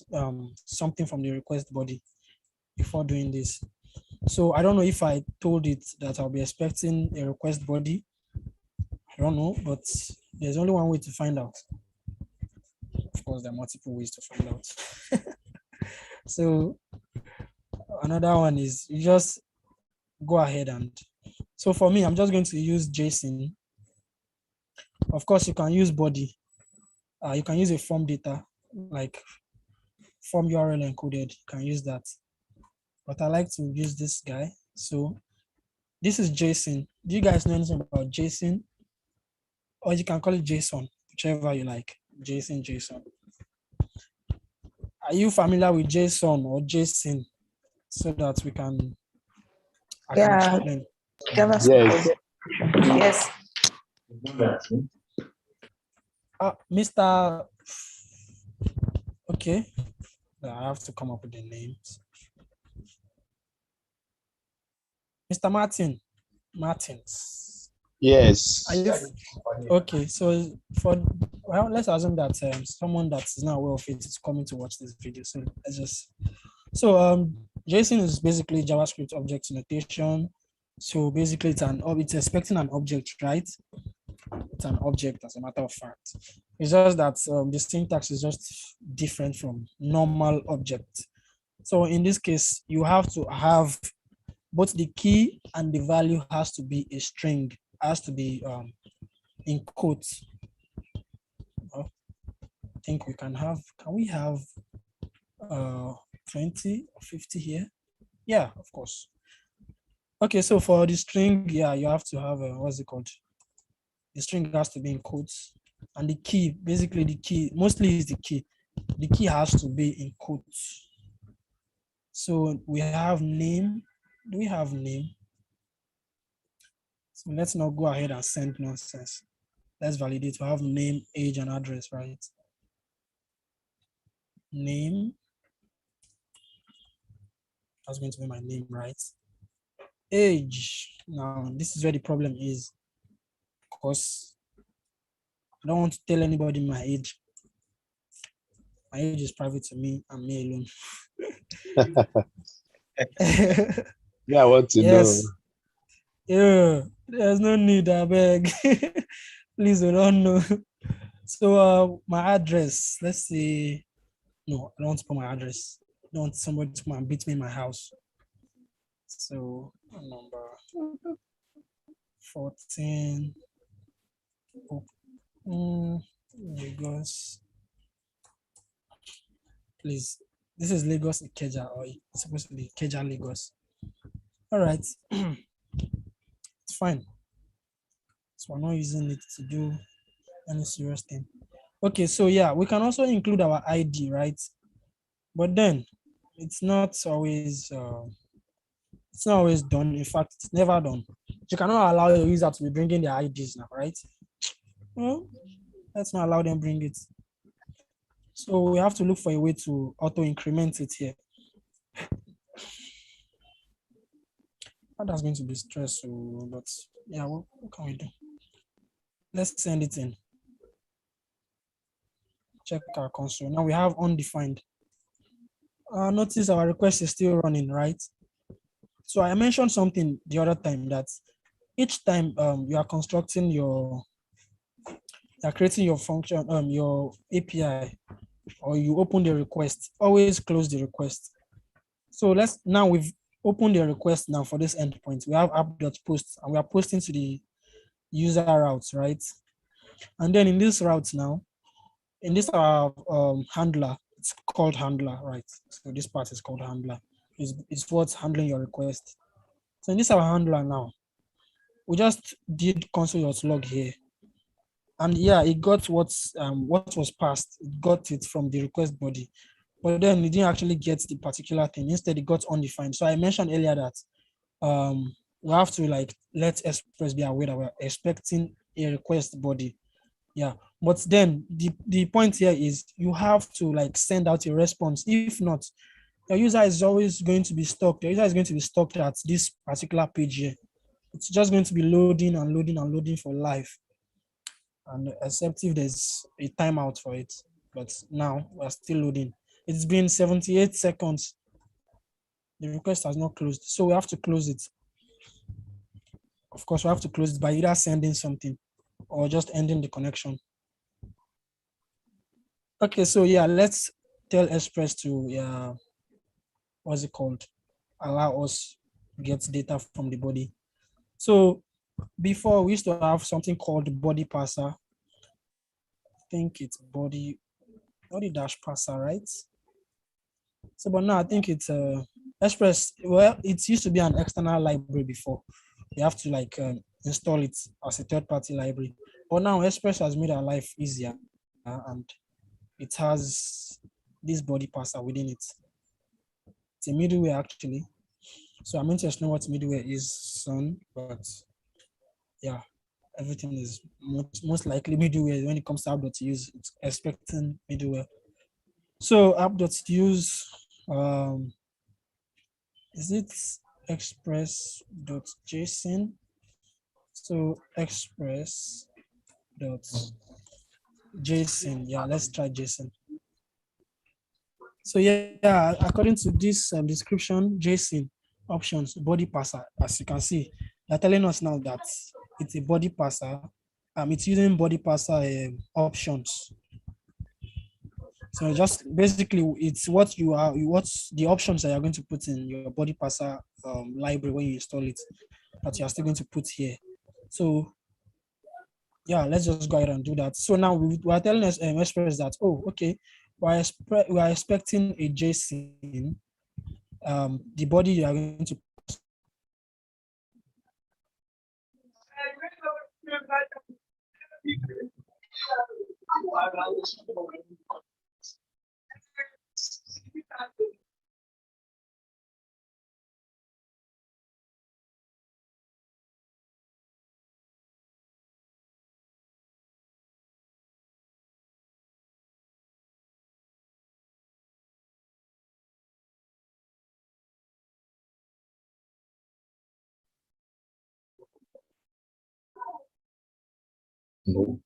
something from the request body before doing this. So I don't know if I told it that I'll be expecting a request body. I don't know, but there's only one way to find out. Of course, there are multiple ways to find out. So another one is you just go ahead and, so for me, I'm just going to use JSON. Of course, you can use body. You can use a form data, like form URL encoded. You can use that. But I like to use this guy. So this is JSON. Do you guys know anything about JSON? Or you can call it JSON, whichever you like. JSON. Are you familiar with JSON or JSON, so that we can I can Yeah. explain? Yes. Yes. Mr. Okay, I have to come up with the names. Mr. Martins. Yes. Are you okay? So let's assume that someone that is not aware of it is coming to watch this video. So let's just JSON is basically JavaScript object notation. So basically it's expecting an object, right? It's an object, as a matter of fact. It's just that the syntax is just different from normal object. So in this case, you have to have both the key and the value has to be a string, has to be in quotes. I think we can we have 20 or 50 here. Yeah, of course. Okay, so for the string, yeah, you have to have what's it called? The string has to be in quotes, and the key, basically the key, mostly is the key. The key has to be in quotes. So we have name. Do we have name? So let's not go ahead and send nonsense. Let's validate. We have name, age, and address, right? Name. That's going to be my name, right? Age. Now, this is where the problem is, because I don't want to tell anybody my age. My age is private to me and me alone. Yeah, I want to know. Yes. Yeah, there's no need, I beg. Please, I don't know. So my address, let's say, no, I don't want to put my address. I don't want somebody to come and beat me in my house. So number 14. Lagos. Please, this is Lagos Ikeja, or it's supposed to be Ikeja Lagos. All right, it's fine. So we're not using it to do any serious thing. Okay, so yeah, we can also include our ID, right? But then it's not always done. In fact, it's never done. You cannot allow your user to be bringing their IDs now, right? Well, let's not allow them bring it. So we have to look for a way to auto increment it here. That's going to be stressful, but yeah, what can we do? Let's send it in. Check our console. Now we have undefined. Notice our request is still running, right? So I mentioned something the other time, that each time you are constructing you're creating your function, your API, or you open the request, always close the request. So now we've opened the request now for this endpoint. We have app.post, and we are posting to the user routes, right? And then in this route now, in this handler, it's called handler, right? So this part is called handler. It's what's handling your request. So in this our handler now, we just did console.log here. And yeah, it got what was passed. It got it from the request body. But then it didn't actually get the particular thing. Instead, it got undefined. So I mentioned earlier that we have to let Express be aware that we're expecting a request body. Yeah. But then the point here is you have to send out a response. If not, your user is always going to be stuck. Your user is going to be stuck at this particular page here. It's just going to be loading and loading and loading for life. And except if there's a timeout for it. But now we're still loading. It's been 78 seconds. The request has not closed. So we have to close it. Of course, we have to close it by either sending something or just ending the connection. Okay, so yeah, let's tell Express to what's it called? Allow us to get data from the body. So before we used to have something called body parser. I think it's body dash parser, right? So but now I think it's Express. Well, it used to be an external library before. You have to install it as a third-party library. But now Express has made our life easier, and it has this body parser within it. It's a middleware actually. So I'm interested in what middleware is soon, but yeah, everything is most likely middleware when it comes to app.use. It's expecting middleware. So app.use, is it express.json? So express.json. Yeah, let's try JSON. So yeah, according to this description, JSON options body parser. As you can see, they're telling us now that it's a body parser. It's using body parser options. So just basically, it's what's the options that you're going to put in your body parser library when you install it that you are still going to put here. So yeah, let's just go ahead and do that. So now we are telling us Express that, oh, okay, we are expecting a JSON the body you are going to No.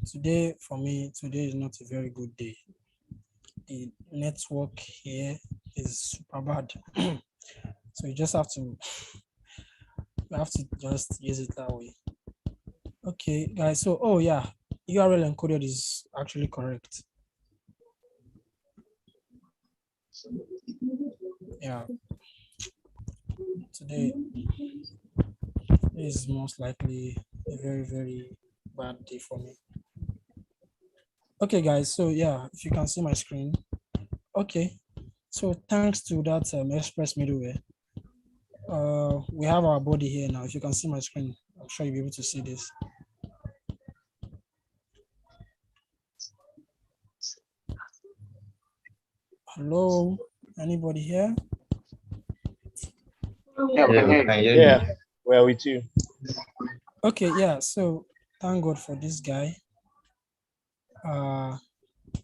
today for me, today is not a very good day. The network here is super bad. So you just have to just use it that way. Okay, guys. So oh yeah, URL encoded is actually correct. Yeah. Today is most likely a very, very bad day for me. Okay, guys. So yeah, if you can see my screen. Okay. So thanks to that Express middleware, we have our body here now. If you can see my screen, I'm sure you'll be able to see this. Hello, anybody here? Yeah, we Yeah, can we hear you. can hear Yeah, you. we're with you. Okay, yeah. So thank God for this guy.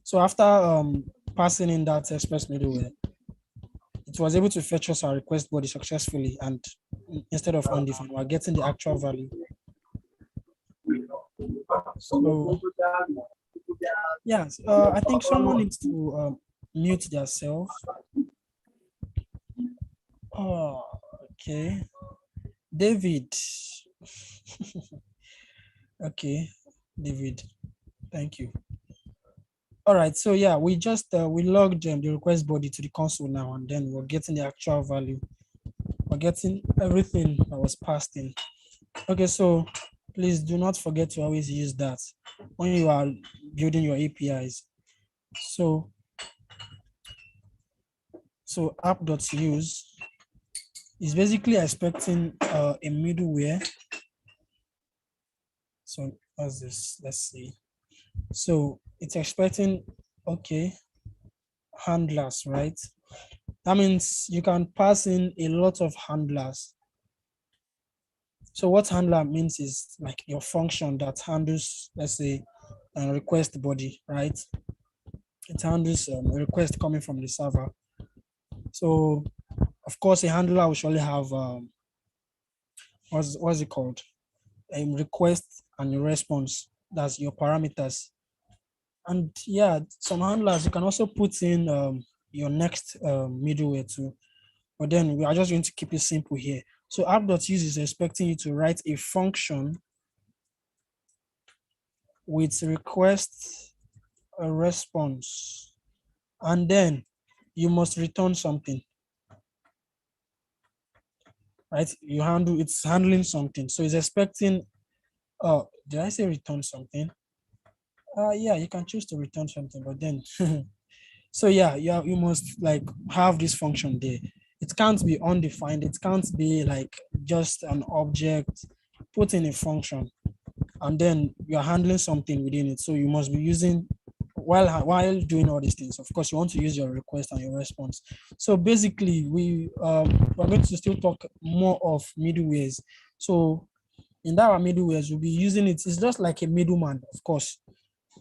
So after passing in that Express middleware, it was able to fetch us our request body successfully, and instead of undefined, we're getting the actual value. So yes, I think someone needs to mute themselves. Oh, okay. David. Okay, David. Thank you. All right. So yeah, we just we logged the request body to the console now, and then we're getting the actual value. We're getting everything that was passed in. Okay. So please do not forget to always use that when you are building your APIs. So app.use is basically expecting a middleware. So what's this? Let's see. So it's expecting, okay, handlers, right? That means you can pass in a lot of handlers. So what handler means is like your function that handles, let's say, a request body, right? It handles a request coming from the server. So of course, a handler will surely have what's it called? A request and a response. That's your parameters. And yeah, some handlers you can also put in your next middleware too. But then we are just going to keep it simple here. So app.use is expecting you to write a function with request, a response, and then you must return something, right? It's handling something. So it's expecting, oh, did I say return something? Yeah, you can choose to return something, but then, so yeah, you must like have this function there. it can't be undefined. It can't be like just an object put in a function, and then you're handling something within it. So you must be using, while doing all these things, of course, you want to use your request and your response. So basically, we're going to still talk more of middlewares. So in that our middlewares, we'll be using it. It's just like a middleman, of course.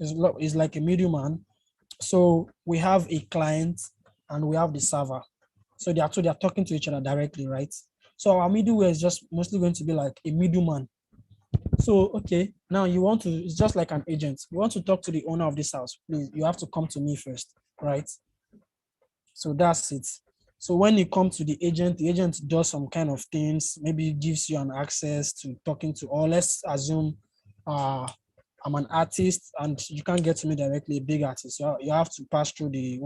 It's like a middleman. So we have a client and we have the server. So they are talking to each other directly, right? So our middleware is just mostly going to be like a middleman. So, okay, now it's just like an agent. You want to talk to the owner of this house, please, you have to come to me first, right? So that's it. So when you come to the agent does some kind of things, maybe gives you an access to talking to, or let's assume I'm an artist and you can't get to me directly, a big artist. You have to pass through the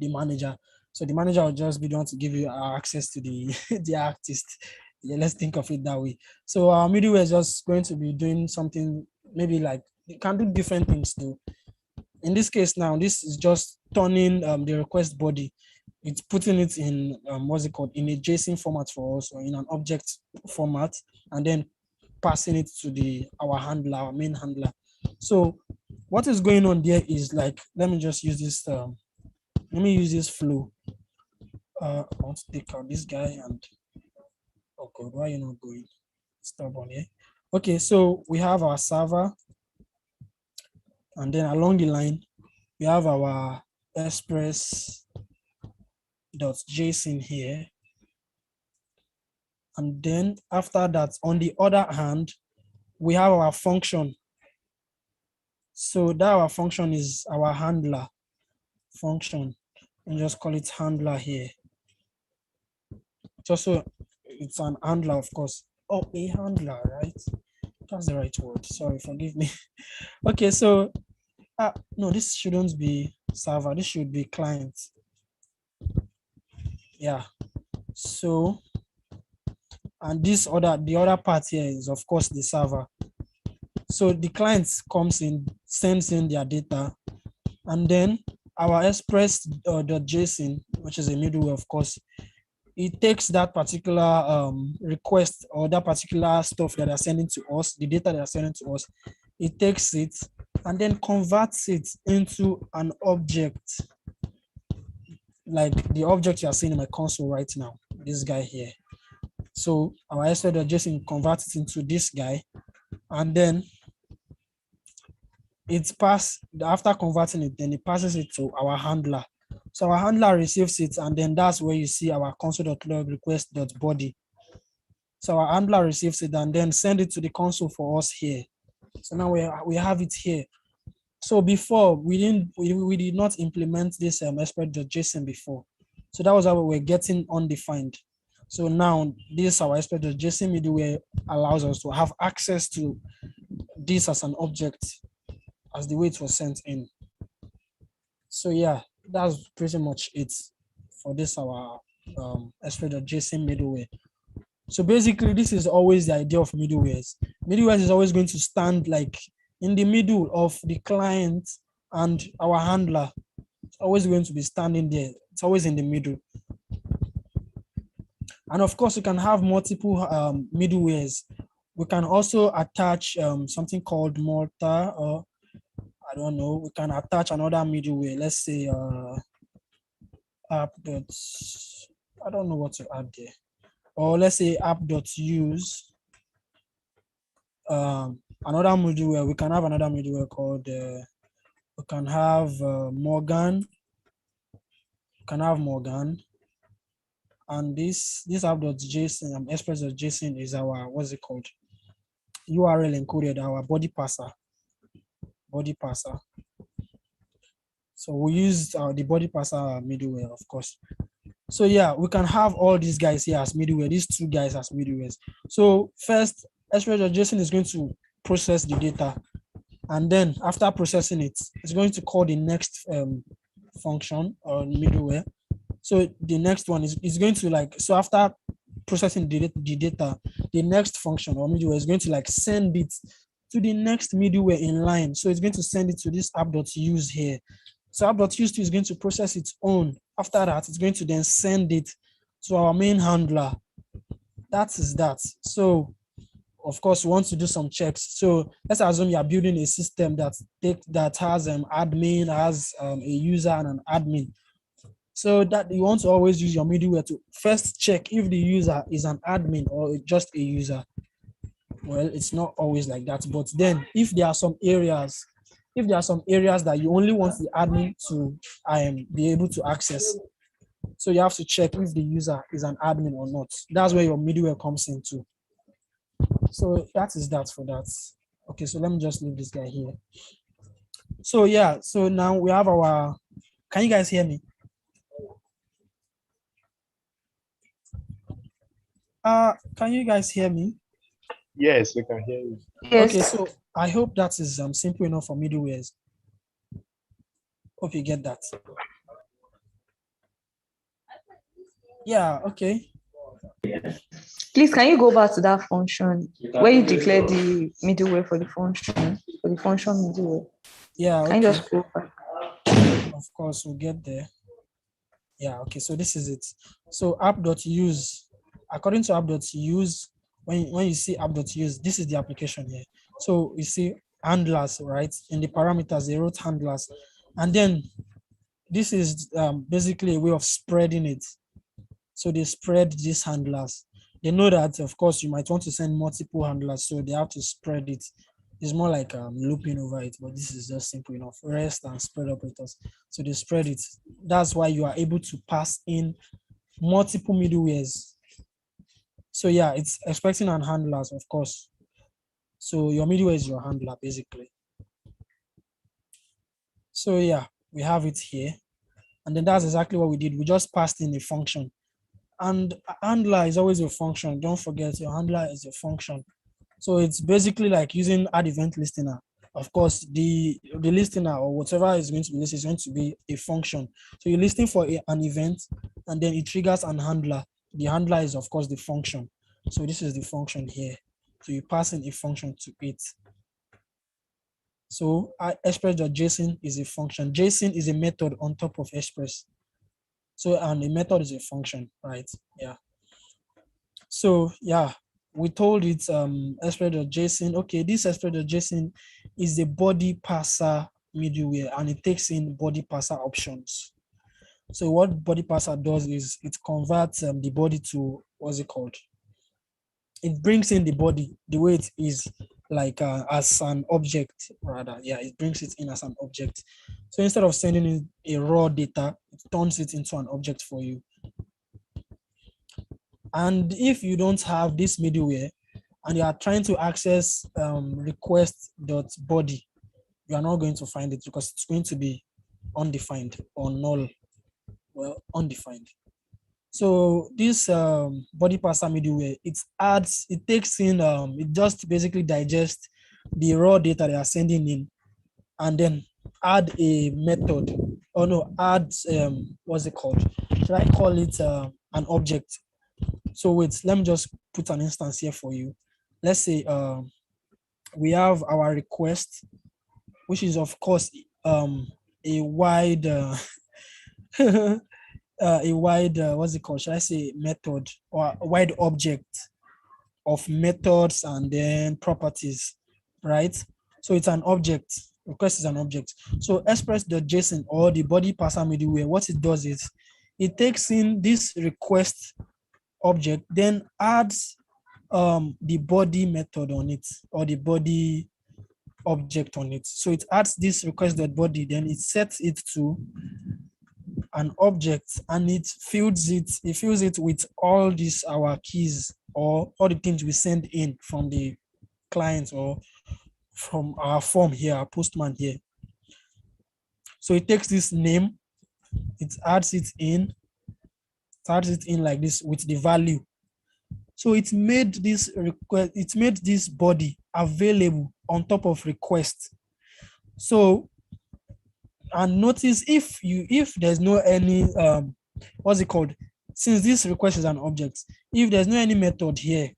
manager. So the manager will just be the one to give you access to the the artist. Yeah, let's think of it that way. So our middleware is just going to be doing something, maybe like you can do different things too. In this case now, this is just turning the request body. It's putting it in in a JSON format for us, or in an object format, and then passing it to our main handler. So what is going on there is like, let me just use this. Let me use this flow. I want to take out this guy and, oh God, why are you not going? Stop on here. Okay, so we have our server, and then along the line, we have our express.json here. And then after that, on the other hand, we have our function. So that our function is our handler function, and just call it handler here. Just so it's an handler, of course. Oh, a handler, right? That's the right word. Sorry, forgive me. Okay, so no, this shouldn't be server. This should be client. Yeah. So, and the other part here is of course the server. So the client comes in, sends in their data, and then our express.json, which is a middleware, of course, it takes that particular request or that particular stuff that they're sending to us, the data they're sending to us, it takes it and then converts it into an object, like the object you are seeing in my console right now, this guy here. So our express.json converts it into this guy, and then after converting it, then it passes it to our handler. So our handler receives it, and then that's where you see our console.log request.body. So our handler receives it and then send it to the console for us here. So now we have it here. So before we did not implement this express.json before. So that was how we were getting undefined. So now this our express.json middleware allows us to have access to this as an object, as the way it was sent in. So yeah, that's pretty much it for this our express.json middleware. So basically, this is always the idea of middlewares. Middlewares is always going to stand like in the middle of the client and our handler. It's always going to be standing there. It's always in the middle. And of course, you can have multiple middlewares. We can also attach something called Malta, or I don't know, we can attach another middleware. Let's say app. I don't know what to add there. Or let's say app.use. Another middleware, we can have another middleware called, we can have Morgan. We can have Morgan. And this app.json, express.json is our, what's it called? URL encoded, our body parser. So we use the body parser middleware, of course. So yeah, we can have all these guys here as middleware, these two guys as middlewares. So first, express.json is going to process the data, and then after processing it, it's going to call the next function or middleware. So the next one is going to like, so after processing the data, the next function or middleware is going to like send it to the next middleware in line. So it's going to send it to this app.use here. So app.use is going to process its own. After that, it's going to then send it So our main handler, that is that. So of course, we want to do some checks. So let's assume you are building a system that has an admin, has a user and an admin. So that you want to always use your middleware to first check if the user is an admin or just a user. Well, it's not always like that. But then if there are some areas that you only want the admin to be able to access, so you have to check if the user is an admin or not. That's where your middleware comes into. So that is that for that. Okay, so let me just leave this guy here. So yeah, so now we have our, can you guys hear me? Can you guys hear me? Yes, we can hear you. Yes. Okay, so I hope that is simple enough for middlewares. Hope you get that. Yeah, okay. Please, can you go back to that function where you declare the middleware for the function middleware? Yeah, Can you okay. just go back? Of course, we'll get there. Yeah, okay, so this is it. So app.use, according to app.use, when you see app.use, this is the application here. So you see handlers, right? In the parameters, they wrote handlers. And then this is basically a way of spreading it. So they spread these handlers. They know that, of course, you might want to send multiple handlers, so they have to spread it. It's more like looping over it, but this is just simple enough. Rest and spread operators. So they spread it. That's why you are able to pass in multiple middlewares. So yeah, it's expecting an handlers, of course. So your middleware is your handler, basically. So yeah, we have it here. And then that's exactly what we did. We just passed in a function. And handler is always a function. Don't forget, your handler is a function. So it's basically like using add event listener. Of course, the listener or whatever is going to be listed is going to be a function. So you're listing for an event, and then it triggers an handler. The handler is, of course, the function. So this is the function here. So you pass in a function to it. So express.json is a function. JSON is a method on top of express. So, and a method is a function, right? Yeah. So yeah, we told it express.json. Okay, this express.json is the body parser middleware, and it takes in body parser options. So what body parser does is it converts the body to, what's it called? It brings in the body the way it is, like as an object rather. Yeah, it brings it in as an object. So instead of sending in a raw data, it turns it into an object for you. And if you don't have this middleware and you are trying to access request.body, you are not going to find it because it's going to be undefined or null. Well, undefined. So this body parser middleware, it takes in, it just basically digests the raw data they are sending in, and then add a method, or no, add what's it called? Should I call it an object? So wait, let me just put an instance here for you. Let's say we have our request, which is of course a wide a wide what's it called? Should I say method, or a wide object of methods and then properties, right? So it's an object. Request is an object. So express.json, or the body parser middleware, what it does is it takes in this request object, then adds the body method on it, or the body object on it. So it adds this request.body, then it sets it to an object, and it fills it with all these our keys, or all the things we send in from the client or from our form here, our postman here. So it takes this name, it adds it in like this with the value. So it made this request, it made this body available on top of request. So, and notice if there's no any what's it called, since this request is an object, if there's no any method here,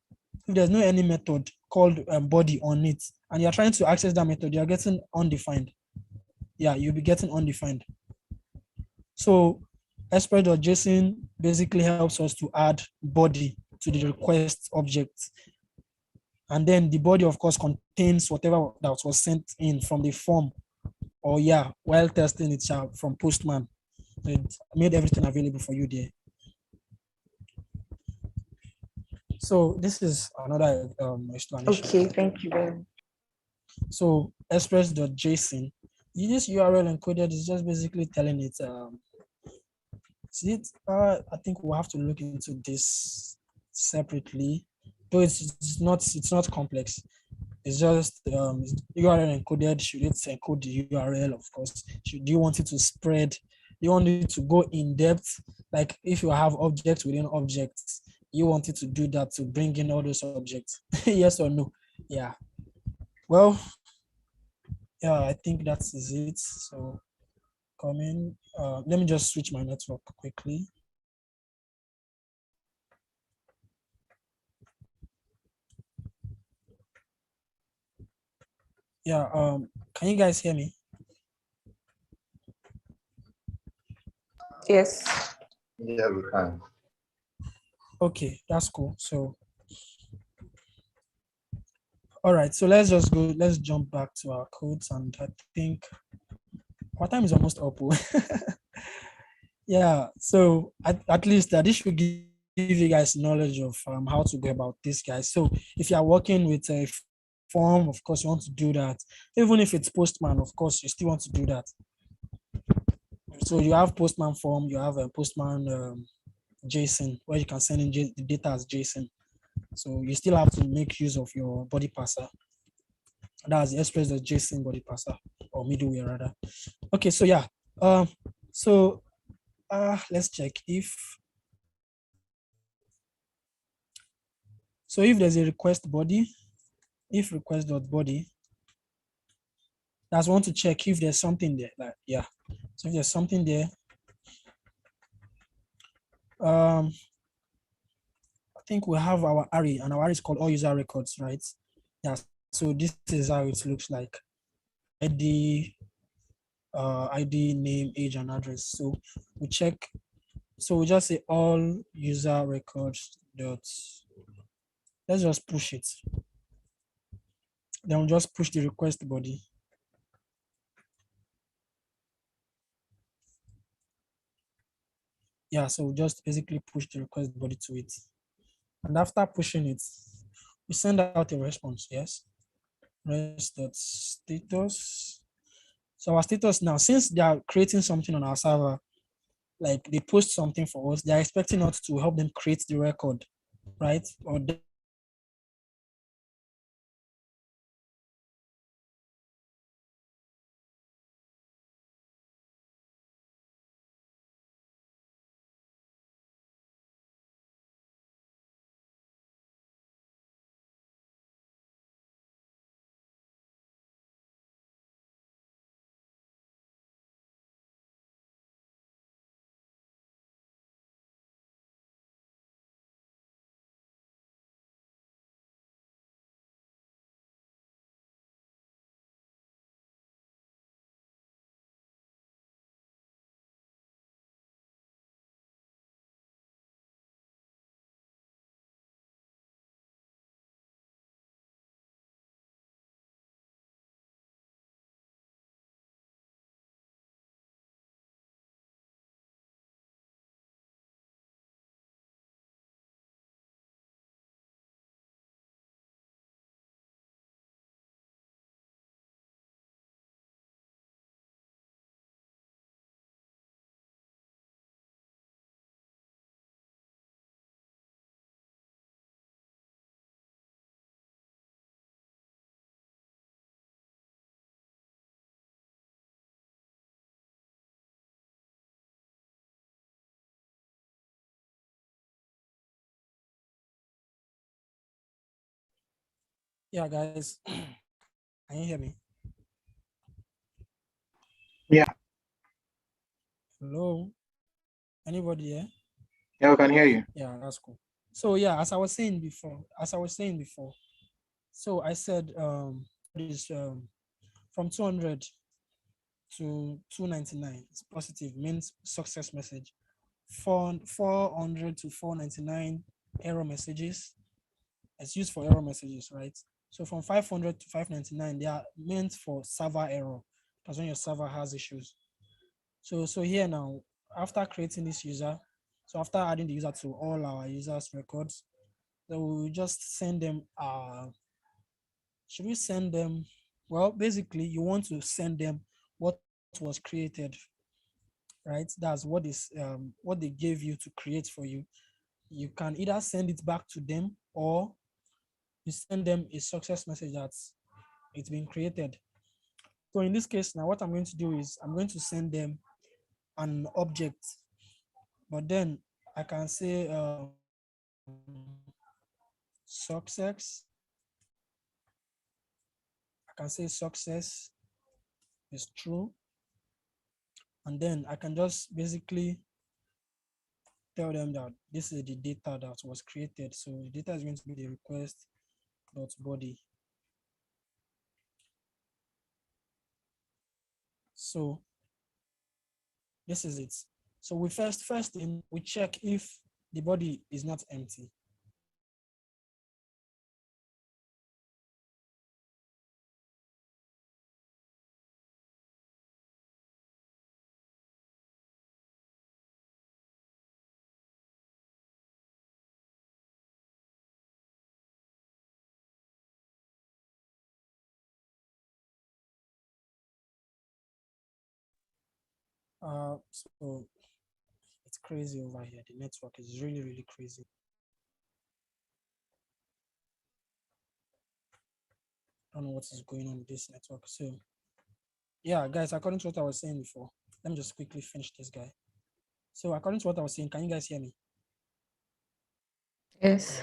if there's no any method called body on it, and you're trying to access that method, you're getting undefined. Yeah, you'll be getting undefined. So express.json basically helps us to add body to the request object. And then the body, of course, contains whatever that was sent in from the form, or while testing it from Postman. It made everything available for you there. So this is another explanation. Okay, thank you very much. So express.json, this URL encoded is just basically telling it, I think we'll have to look into this separately, though it's not complex. It's just URL encoded. Should it encode the URL? Of course. Do you want it to spread? You want it to go in depth? Like if you have objects within objects, you want it to do that to bring in all those objects? Yes or no? Yeah. Well, I think that is it. So coming, let me just switch my network quickly. Yeah, can you guys hear me? Yes. Yeah, we can. Okay, that's cool. So, all right, so let's jump back to our codes, and I think our time is almost up. Yeah, so at least this should give you guys knowledge of how to go about this, guys. So if you are working with a form, of course, you want to do that. Even if it's Postman, of course, you still want to do that. So you have Postman form, you have a Postman JSON, where you can send in the data as JSON. So you still have to make use of your body parser. That's the express.json body parser, or middleware rather. Okay, so let's check if there's a request body, if request.body, that's want to check if there's something there. So if there's something there, I think we have our array, and our array is called all user records, right? Yeah. So this is how it looks like: ID, name, age, and address. So we check. So we just say all user records dot. Let's just push it. Then we'll just push the request body. Yeah, so we just basically push the request body to it. And after pushing it, we send out a response, yes? Rest.status. So our status now, since they are creating something on our server, like they post something for us, they're expecting us to help them create the record, right? Or yeah, guys, can you hear me? Yeah, Hello? Anybody here? yeah, we can hear you. Yeah, that's cool. So yeah, as I was saying before, so I said this from 200 to 299, it's positive, means success message. 400 to 499 error messages. It's used for error messages, right? So from 500 to 599, they are meant for server error. That's when your server has issues. So here now, after creating this user, so after adding the user to all our users records, then we will just send them, should we send them? Well, basically you want to send them what was created, right? That's what they gave you to create for you. You can either send it back to them or you send them a success message that it's been created. So in this case now, what I'm going to do is I'm going to send them an object, but then I can say success. I can say success is true, and then I can just basically tell them that this is the data that was created. So the data is going to be the request dot body. So this is it. So we first thing we check if the body is not empty. So it's crazy over here. The network is really crazy. I don't know what is going on with this network. So yeah, guys, according to what I was saying before, let me just quickly finish this guy. So according to what I was saying, can you guys hear me? Yes.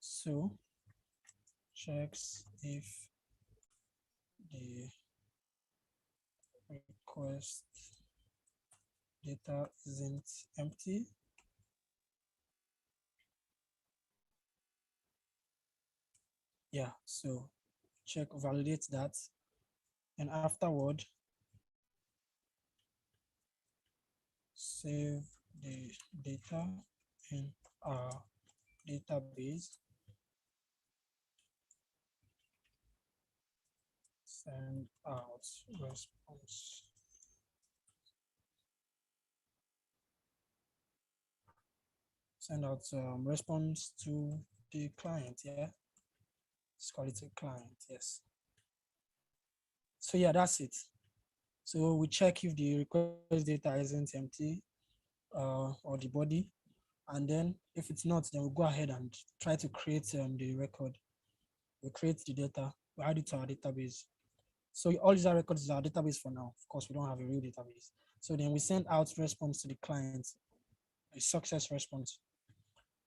So checks if the request data isn't empty. Yeah, so check, validate that, and afterward save the data in our database, send out response. Send out response to the client. Yeah, let's call it a client. Yes. So yeah, that's it. So we check if the request data isn't empty or the body, and then if it's not, then we'll go ahead and try to create the record. We create the data, we add it to our database. So all user records is our database for now. Of course, we don't have a real database. So then we send out response to the client, a success response.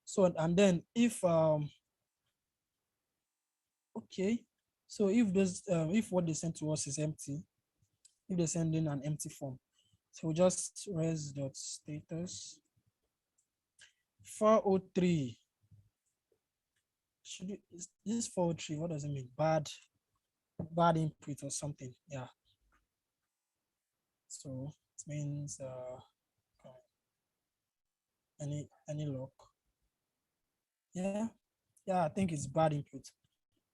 So and then if okay, so if those if what they sent to us is empty, if they send in an empty form, so we just res.status 403. Should is this 403? What does it mean? Bad input or something? Yeah. So it means any lock. Yeah, yeah. I think it's bad input.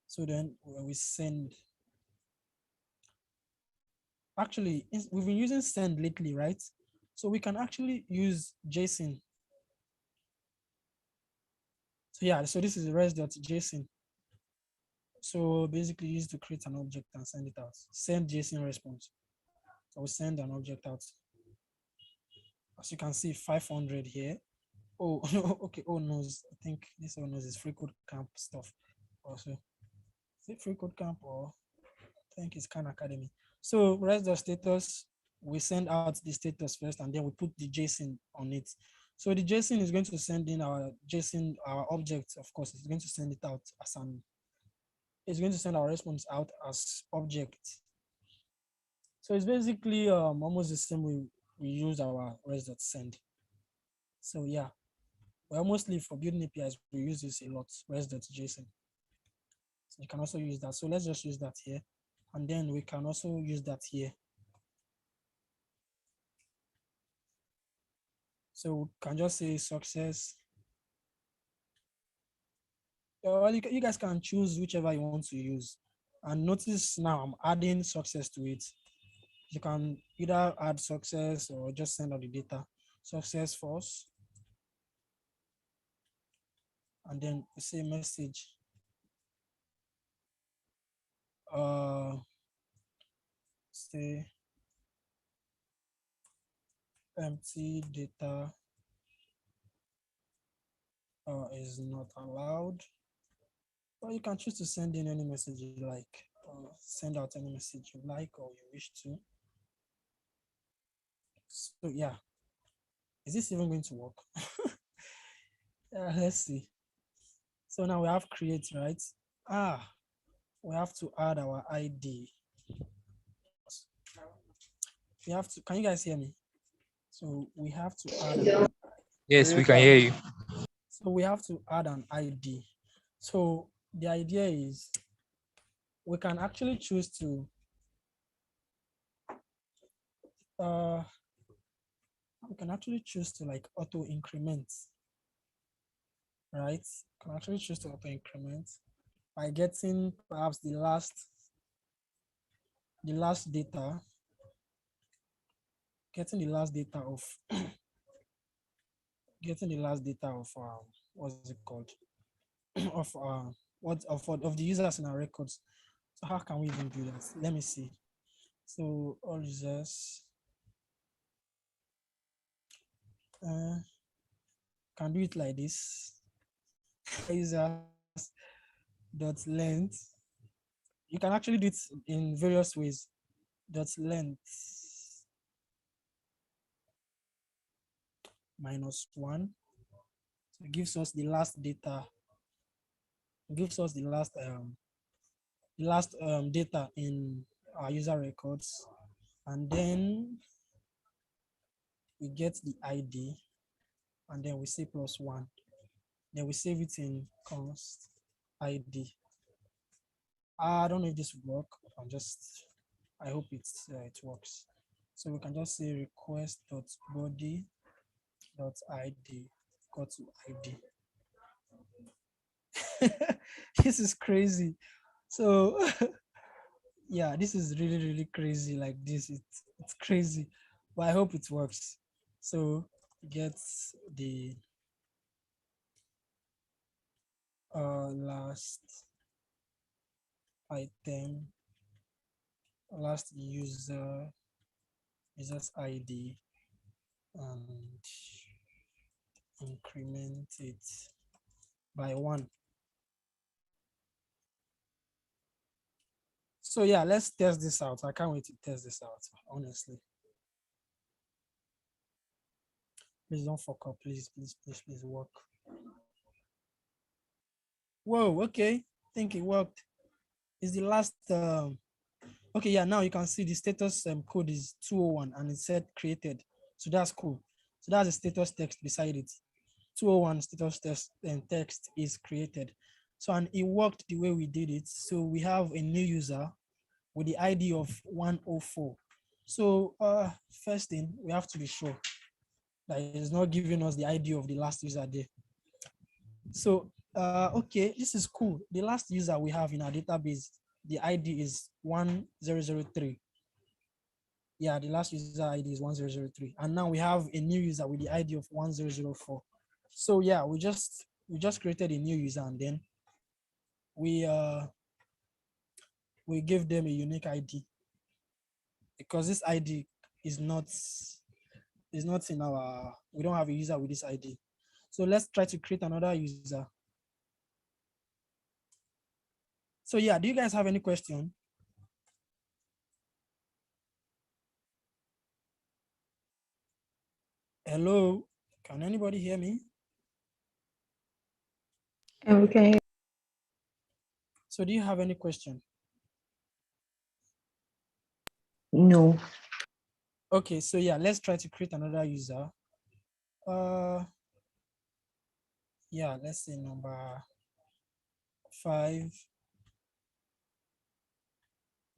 So then when we send, actually we've been using send lately, right? So we can actually use JSON. So yeah, so this is res.json. So basically use to create an object and send it out. Send JSON response. So we send an object out. As you can see, 500 here. Oh, okay. Oh no, I think this one is free code camp stuff. Also, is it free code camp or I think it's Khan Academy. So res.status, we send out the status first, and then we put the JSON on it. So the JSON is going to send in our JSON, our object. Of course, it's going to send it out as an. It's going to send our response out as object. So it's basically almost the same way we use our res.send. So yeah, well, mostly for building APIs, we use this a lot, res.json. So you can also use that. So let's just use that here. And then we can also use that here. So we can just say success. Well, you guys can choose whichever you want to use. And notice now I'm adding success to it. You can either add success or just send out the data. Success false. And then say message. Say empty data is not allowed. Or you can choose to send in any message you like, or send out any message you like or you wish to. So yeah, is this even going to work? Let's see. So now we have create, right? We have to add our ID. We have to, can you guys hear me? So we have to add an, Yes, we can hear you. so we have to add an ID. So the idea is we can actually choose to we can actually choose to like auto increment, right? Can actually choose to auto increment by getting perhaps the last data, getting the last data of what's it called of what of the users in our records. So how can we even do that? Let me see. So all users can do it like this. Users dot length. You can actually do it in various ways. Dot length -1. So it gives us the last data. It gives us the last data in our user records, and then we get the ID, and then we say +1. Then we save it in const ID. I don't know if this would work. I hope it works. So we can just say request.body.id go to ID. This is crazy. So yeah, this is really crazy. Like this, it's crazy, but I hope it works. So get the last item, last user's ID, and increment it by 1. So yeah, let's test this out. I can't wait to test this out, honestly. Please don't fuck up, please work. Whoa, okay, I think it worked. It's the last okay, yeah, now you can see the status code is 201 and it said created. So that's cool. So that's the status text beside it. 201 status text is created. So, and it worked the way we did it. So we have a new user with the ID of 104. So first thing, we have to be sure that it's not giving us the ID of the last user there. So okay, this is cool. The last user we have in our database, the ID is 1003. Yeah, the last user ID is 1003. And now we have a new user with the ID of 1004. So yeah, we just created a new user, and then we give them a unique ID, because this ID is not in our, we don't have a user with this ID. So let's try to create another user. So yeah, do you guys have any question? Hello, can anybody hear me? And we can. So do you have any question? No. Okay, so yeah, let's try to create another user. Yeah, let's say number 5,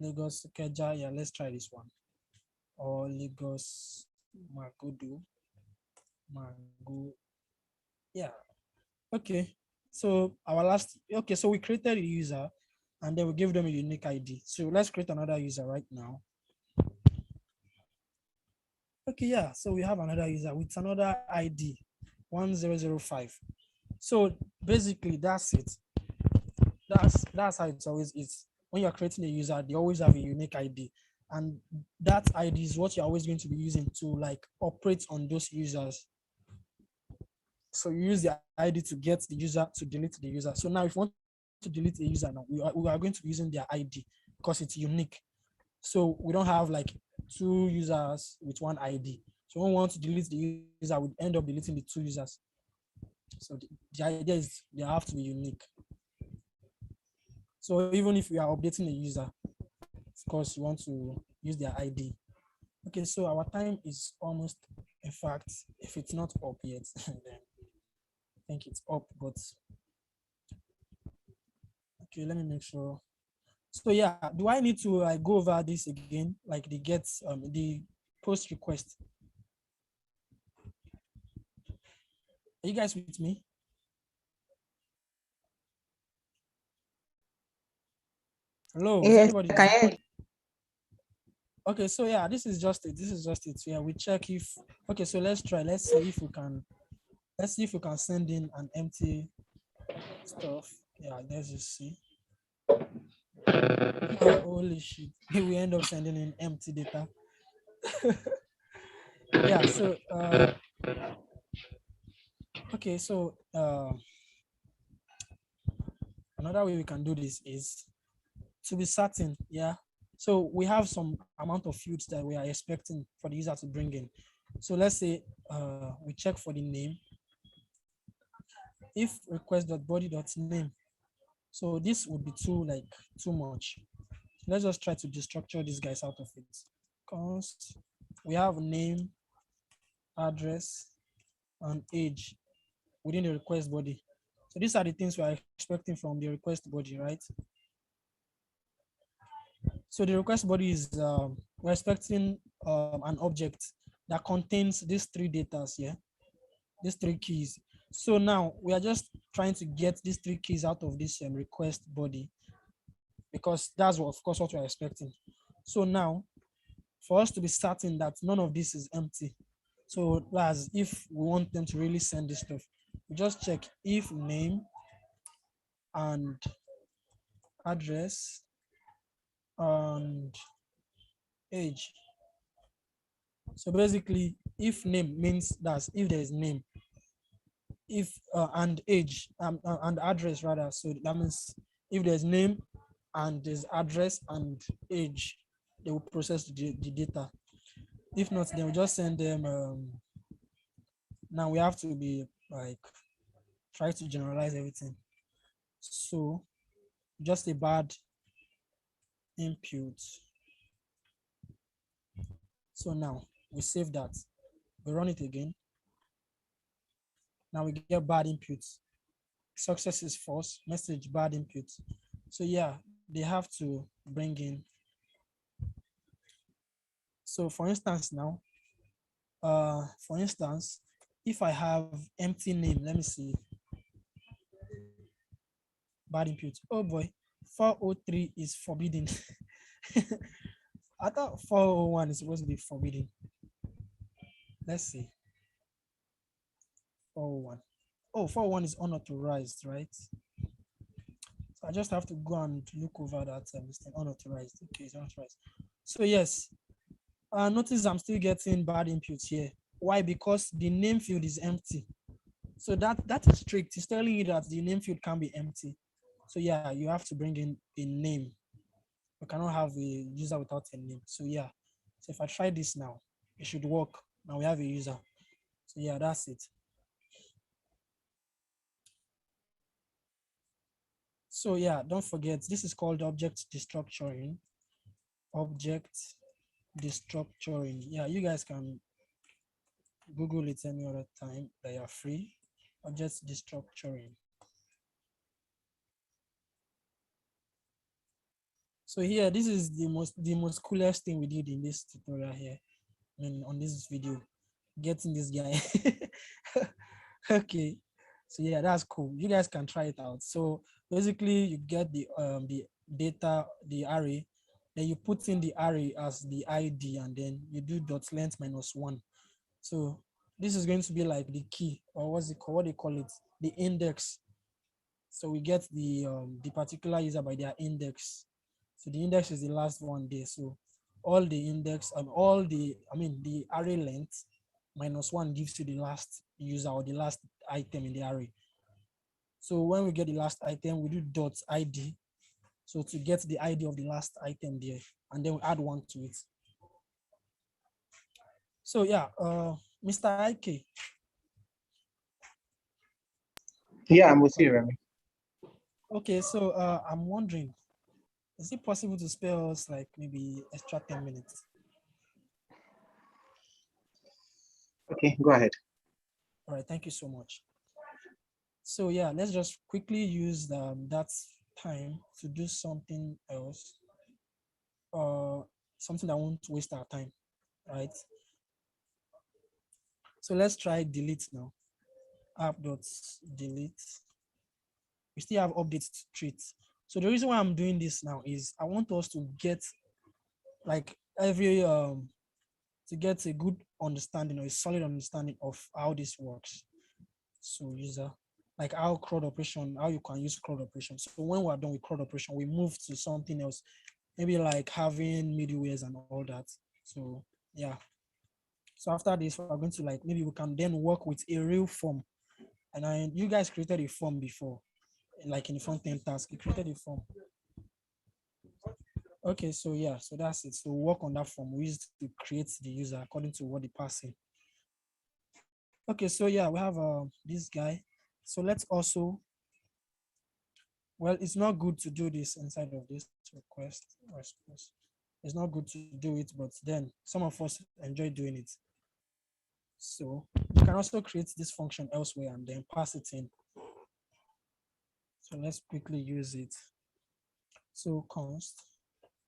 Lagos Keja. Yeah, let's try this one. Or Lagos Magodo. Mango. Yeah. Okay. So our last, okay, so we created a user and then we give them a unique ID. So let's create another user right now. Okay, yeah. So we have another user with another ID 1005. So basically that's it. That's how it always is. When you're creating a user, they always have a unique ID. And that ID is what you're always going to be using to like operate on those users. So you use the ID to get the user to delete the user. So now if you want to delete a user now, we are going to be using their ID because it's unique. So we don't have like two users with one ID. So when we want to delete the user, we end up deleting the two users. So the idea is they have to be unique. So even if we are updating a user, of course, you want to use their ID. Okay, so our time is almost, in fact, if it's not up yet, then I think it's up, but okay, let me make sure. So yeah, do I need to like go over this again, like the post request? Are you guys with me? Hello, is Yes, anybody I can there? hear you. Okay, so yeah, this is just it. This is just it. Yeah, we check if okay, so let's try. Let's see if we can send in an empty stuff. Yeah, let's just see. Holy shit. We end up sending in empty data. Yeah, so okay, so another way we can do this is to be certain, yeah. So we have some amount of fields that we are expecting for the user to bring in. So let's say we check for the name. If request.body.name, so this would be too much. Let's just try to destructure these guys out of it. Const, we have name, address, and age within the request body. So these are the things we are expecting from the request body, right? So the request body is we're expecting an object that contains these three data here, these three keys. So now we are just trying to get these three keys out of this request body because that's what, of course, what we're expecting. So now for us to be certain that none of this is empty. So as if we want them to really send this stuff, we just check if name and address and age. So basically, if name means that's if there is name, if and age and address rather. So that means if there's name and there's address and age, they will process the data. If not, then we just send them. Now we have to be like try to generalize everything. So just a bad input. So now we save that. We run it again. Now we get bad inputs. Success is false. Message bad input. So yeah, they have to bring in. So for instance now, for instance, if I have empty name, let me see. Bad input. Oh boy, 403 is forbidden. I thought 401 is supposed to be forbidden. Let's see. 401. Oh, 401 is unauthorized, right? So I just have to go and look over that unauthorized. Okay, it's unauthorized. So yes, notice I'm still getting bad inputs here. Why? Because the name field is empty. So that is strict. It's telling you that the name field can be empty. So yeah, you have to bring in a name. You cannot have a user without a name. So yeah. So if I try this now, it should work. Now we have a user. So yeah, that's it. So yeah, don't forget, this is called object destructuring. Object destructuring. Yeah, you guys can Google it any other time that you're free. Object destructuring. So here, this is the most coolest thing we did in this tutorial here, on this video. getting this guy. Okay, so yeah, that's cool. You guys can try it out. So basically, you get the data, the array, then you put in the array as the ID, and then you do dot length -1. So this is going to be like the key, or what's it called? What they call it? The index. So we get the particular user by their index. So the index is the last one there. So all the index and all the, the array length -1 gives you the last user or the last item in the array. So when we get the last item, we do dot ID. So to get the ID of the last item there, and then we add 1 to it. So yeah, Mr. IK. Yeah, I'm with you, Remy. Okay, so I'm wondering, is it possible to spare us like maybe extra 10 minutes? Okay, go ahead. All right, thank you so much. So yeah, let's just quickly use that time to do something else, something that won't waste our time, right? So let's try delete now. App.delete. We still have update treats. So the reason why I'm doing this now is I want us to get like to get a good understanding or a solid understanding of how this works. So user, like how CRUD operation, how you can use CRUD operation. So when we're done with CRUD operation, we move to something else, maybe like having middlewares and all that. So yeah. So after this, we're going to like, maybe we can then work with a real form. And you guys created a form before, like in the front end task, you created a form. Okay, so yeah, so that's it. So work on that form. We used to create the user according to what they pass in. Okay, so yeah, we have this guy. So let's also, well, it's not good to do this inside of this request, I suppose. It's not good to do it, but then some of us enjoy doing it. So you can also create this function elsewhere and then pass it in. So let's quickly use it. So const,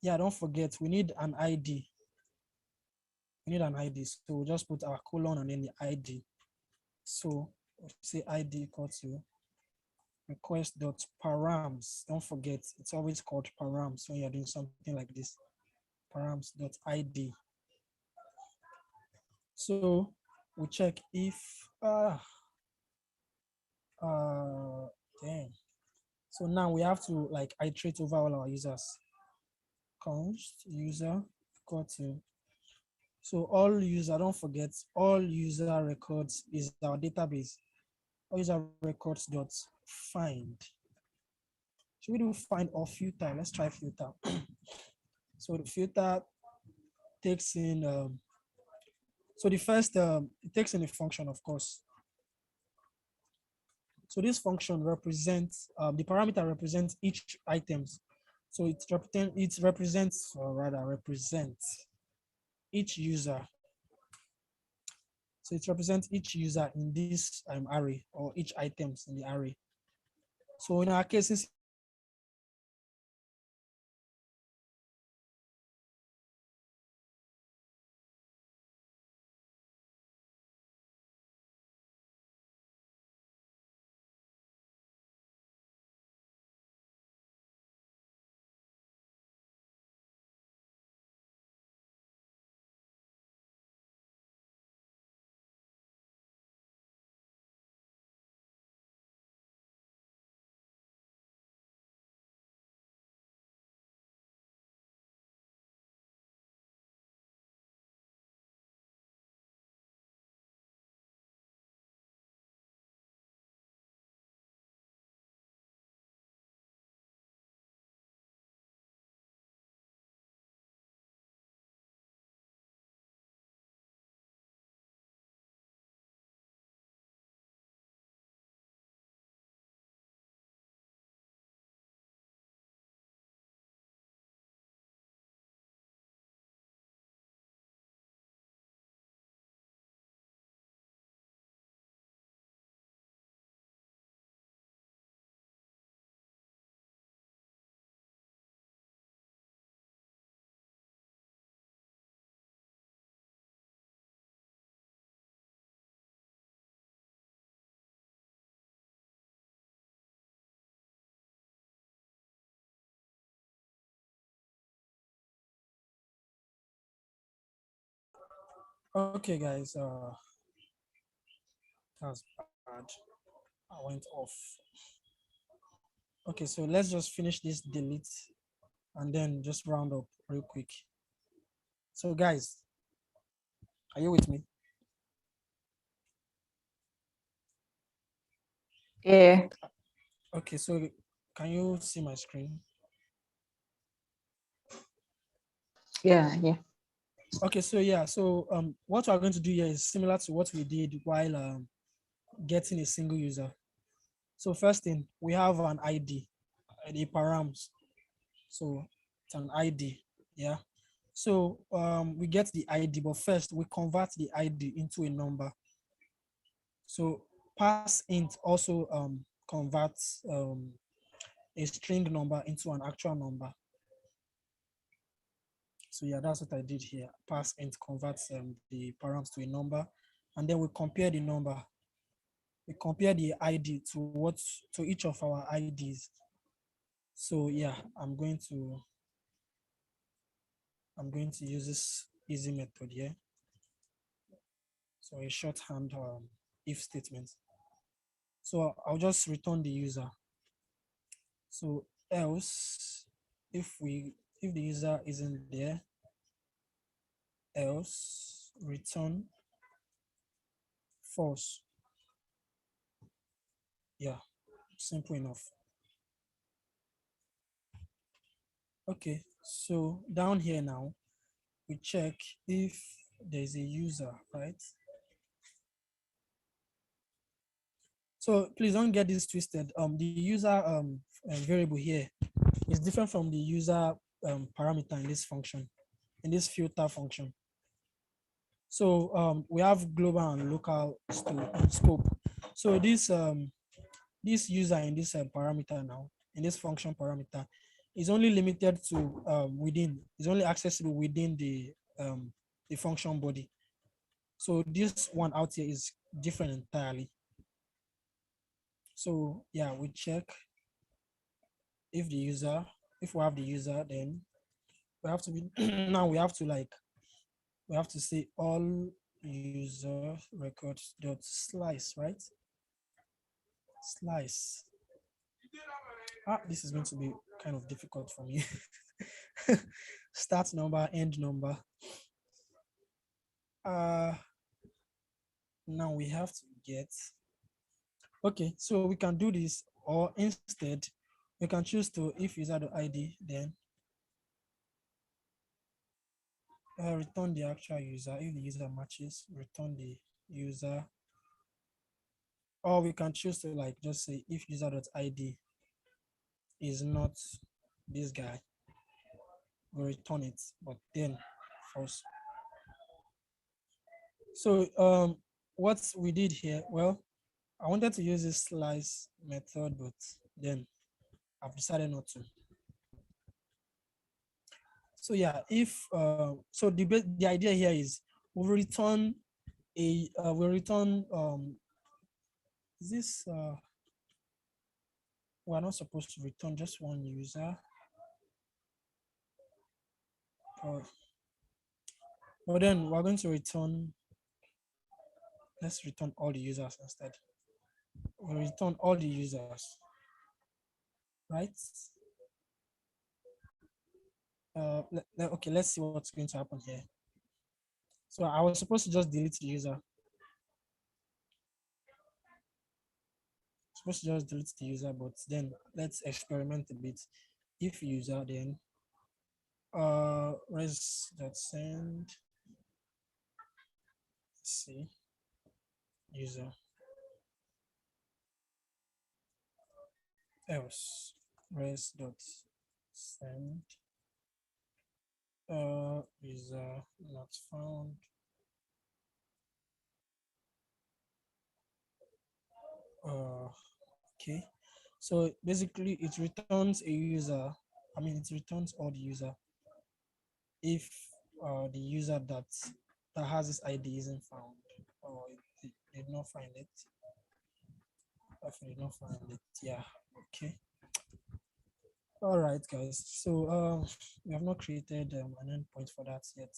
yeah, don't forget, we need an ID. We need an ID. So we'll just put our colon and then the ID. So we'll say ID equal to request.params. Don't forget, it's always called params when you're doing something like this. Params.id. So we check if damn. So now we have to like iterate over all our users. Const user equal to, so all user, don't forget, all user records is our database. All user records dot find. Should we do find or filter? Let's try filter. So the filter takes in so the first it takes in a function, of course. So this function represents the parameter represents each items. So it represents, or rather represents each user. So it represents each user in this array, or each items in the array. So in our case, since Okay, guys. That's bad. I went off. Okay, so let's just finish this delete and then just round up real quick. So, guys, are you with me? Yeah. Okay, so can you see my screen? Yeah. Yeah. Okay, so yeah, so what we're going to do here is similar to what we did while getting a single user. So first thing, we have an ID, the params. So it's an ID, yeah. So we get the ID, but first we convert the ID into a number. So pass int also converts a string number into an actual number. So yeah, that's what I did here. Pass int converts the params to a number, and then we compare the number. We compare the ID to each of our IDs. So yeah, I'm going to use this easy method here. So a shorthand if statement. So I'll just return the user. So else, if the user isn't there, else return false. Yeah, simple enough. Okay, so down here now, we check if there's a user, right? So please don't get this twisted. The user variable here is different from the user parameter in this function, in this filter function. So we have global and local scope. So this user in this parameter now, in this function parameter, is only limited to is only accessible within the function body. So this one out here is different entirely. So yeah, we check if we have the user, then we have to be now we have to say all user records dot slice, right? Slice. This is going to be kind of difficult for me. Start number, end number. Now we have to get. Okay, so we can do this, or instead, we can choose to, if user.id, then return the actual user. If the user matches, return the user. Or we can choose to like just say if user.id is not this guy, we return it, but then false. So what we did here, well, I wanted to use this slice method, but then I've decided not to. So yeah, if so the idea here is we'll return is this we're not supposed to return just one user, but then we're going to return, let's return all the users instead. We'll return all the users, right? Okay, let's see what's going to happen here. So I was supposed to just delete the user. Supposed to just delete the user, but then let's experiment a bit. If user, then res.send, see, user, else, res.send, user not found. Okay, so basically it returns a user. I mean, it returns all the user if the user that has this ID isn't found, or it did not find it. If it did not find it, yeah, okay. All right, guys. So we have not created an endpoint for that yet.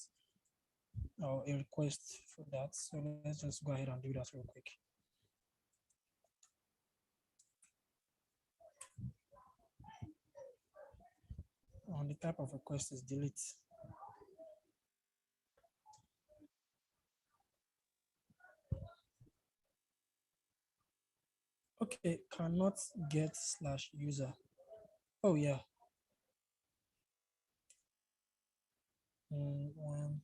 or a request for that. So let's just go ahead and do that real quick. The type of request is delete. Okay, cannot get slash user. Oh yeah. 1001.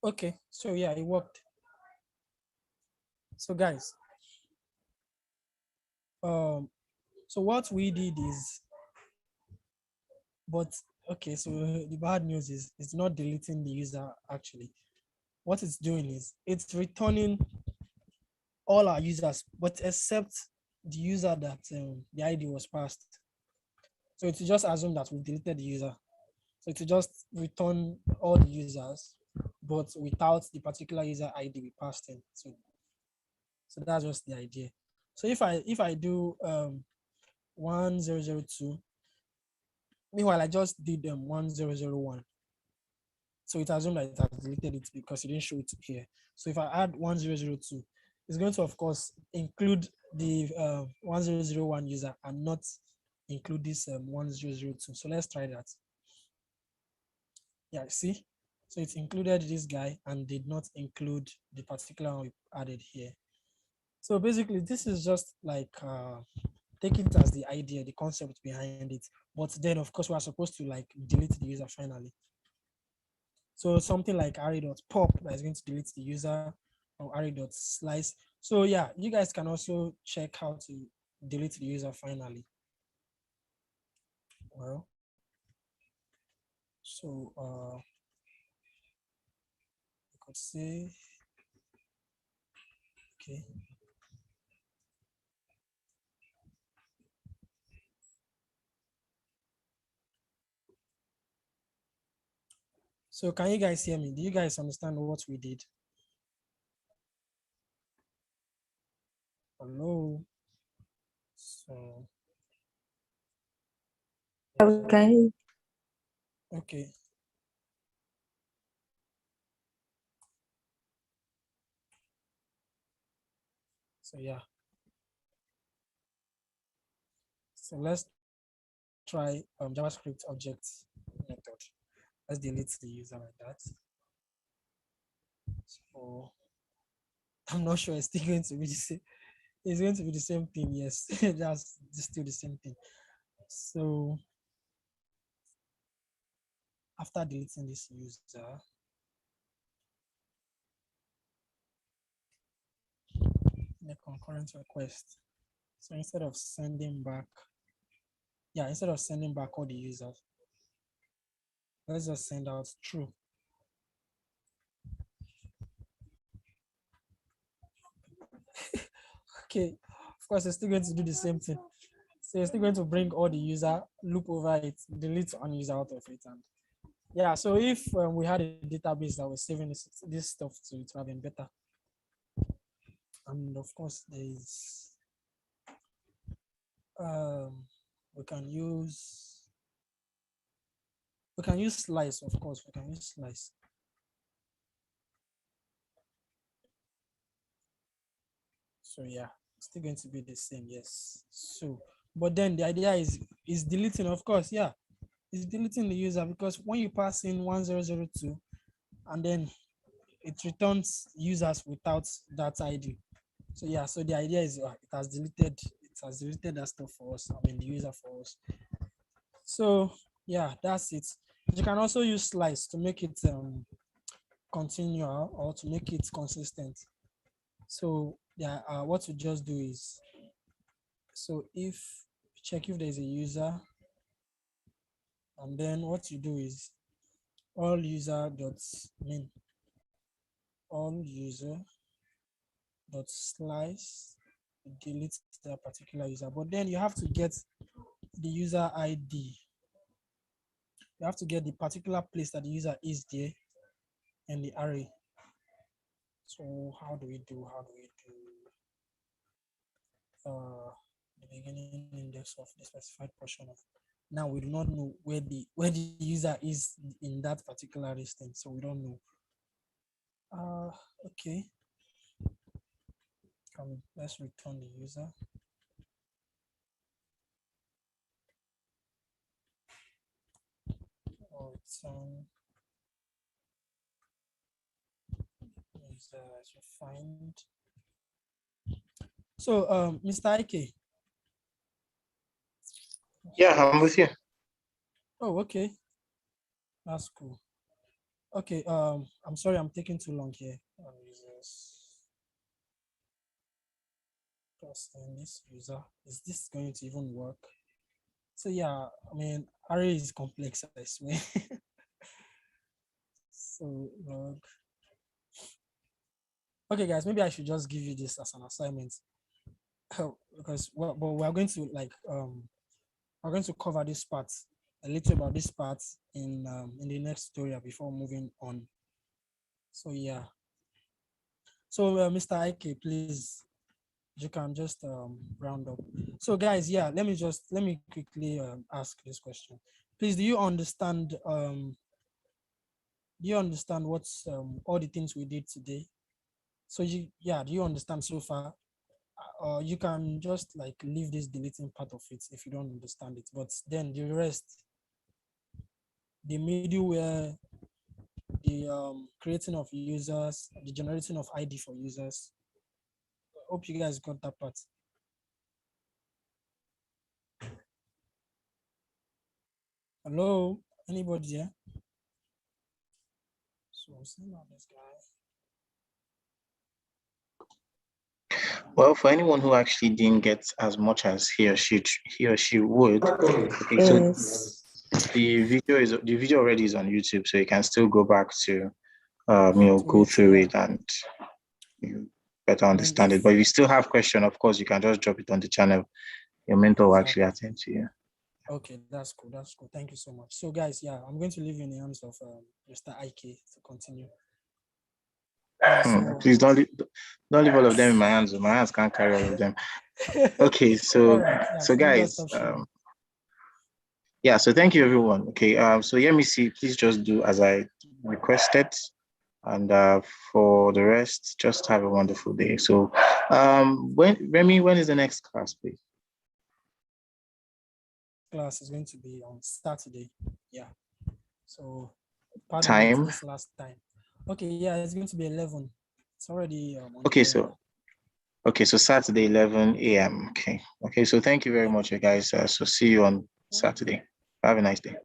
Okay, so yeah, it worked. So guys, so what we did is, but okay, so the bad news is it's not deleting the user actually. What it's doing is it's returning all our users, but except the user that the ID was passed. So it will just assume that we've deleted the user. So it will just return all the users, but without the particular user ID we passed in. So that's just the idea. So if I do 1002, meanwhile I just did 1001. So it assumed that it has deleted it because it didn't show it here. So if I add 1002, it's going to of course include the 1001 user and not include this 1002. So let's try that. Yeah, see? So it included this guy and did not include the particular one we added here. So basically, this is just like take it as the idea, the concept behind it. But then, of course, we are supposed to like delete the user finally. So something like array.pop that is going to delete the user, or array.slice. So yeah, you guys can also check how to delete the user finally. Well, so you could say, okay. So can you guys hear me? Do you guys understand what we did? Hello. So Okay. okay. So yeah. So let's try JavaScript object method. Let's delete the user like that. So I'm not sure it's still going to be the same. It's going to be the same thing. Yes, that's still the same thing. So after deleting this user, the concurrent request. So instead of sending back, instead of sending back all the users, let's just send out true. Okay, of course, it's still going to do the same thing. So it's still going to bring all the user, loop over it, delete one user out of it. And yeah, so if we had a database that was saving this stuff to it would have been better. And of course, there's we can use slice, of course, we can use slice. So yeah, it's still going to be the same, yes. So but then the idea is deleting, of course, yeah. It's deleting the user because when you pass in 1002 and then it returns users without that ID. So yeah, so the idea is it has deleted that stuff for us. I mean the user for us. So yeah, that's it. You can also use slice to make it continual or to make it consistent. So yeah, what we just do is, so if check if there's a user, and then what you do is all user dot main, all user dot slice, delete that particular user, but then you have to get the user ID. You have to get the particular place that the user is there in the array. So how do we do the beginning index of the specified portion of. Now we do not know where the user is in that particular instance, so we don't know. Okay. Let's return the user. Or return user as you find. So Mr. Ike. Yeah, I'm with you. Oh, okay. That's cool. Okay, I'm sorry I'm taking too long here. Person, this user, is this going to even work? So yeah, I mean, array is complex, I swear. So log. Okay, guys, maybe I should just give you this as an assignment. Because but we're going to we're going to cover this part, a little about this part in the next tutorial before moving on. So yeah. So Mr. Ike, please, you can just round up. So guys, yeah, let me quickly ask this question. Please, do you understand what's all the things we did today? So do you understand so far? You can just like leave this deleting part of it if you don't understand it, but then the rest, the middleware, the creating of users, the generating of ID for users. Hope you guys got that part. Hello, anybody here? So I'm seeing all this guy. Well, for anyone who actually didn't get as much as he or she would, okay, so Yes. the video already is on YouTube, so you can still go back to go it, through yeah. it and you better I mean, understand it. But if you still have question, of course, you can just drop it on the channel. Your mentor will actually attend to you. Okay, that's cool. That's cool. Thank you so much. So guys, yeah, I'm going to leave you in the hands of Mr. Ike to continue. So Please don't leave all of them in my hands. My hands can't carry all of them. Okay, so right, yeah, so guys, yeah, so thank you everyone. Okay, so let me see. Please just do as I requested, and for the rest, just have a wonderful day. So, when is the next class, please? class is going to be on Saturday. Yeah. So pardon Time? me this last time. Okay, yeah, it's going to be 11. It's already on Okay, the so Saturday 11 a.m. Okay, so thank you very much, you guys. So see you on Saturday. Have a nice day.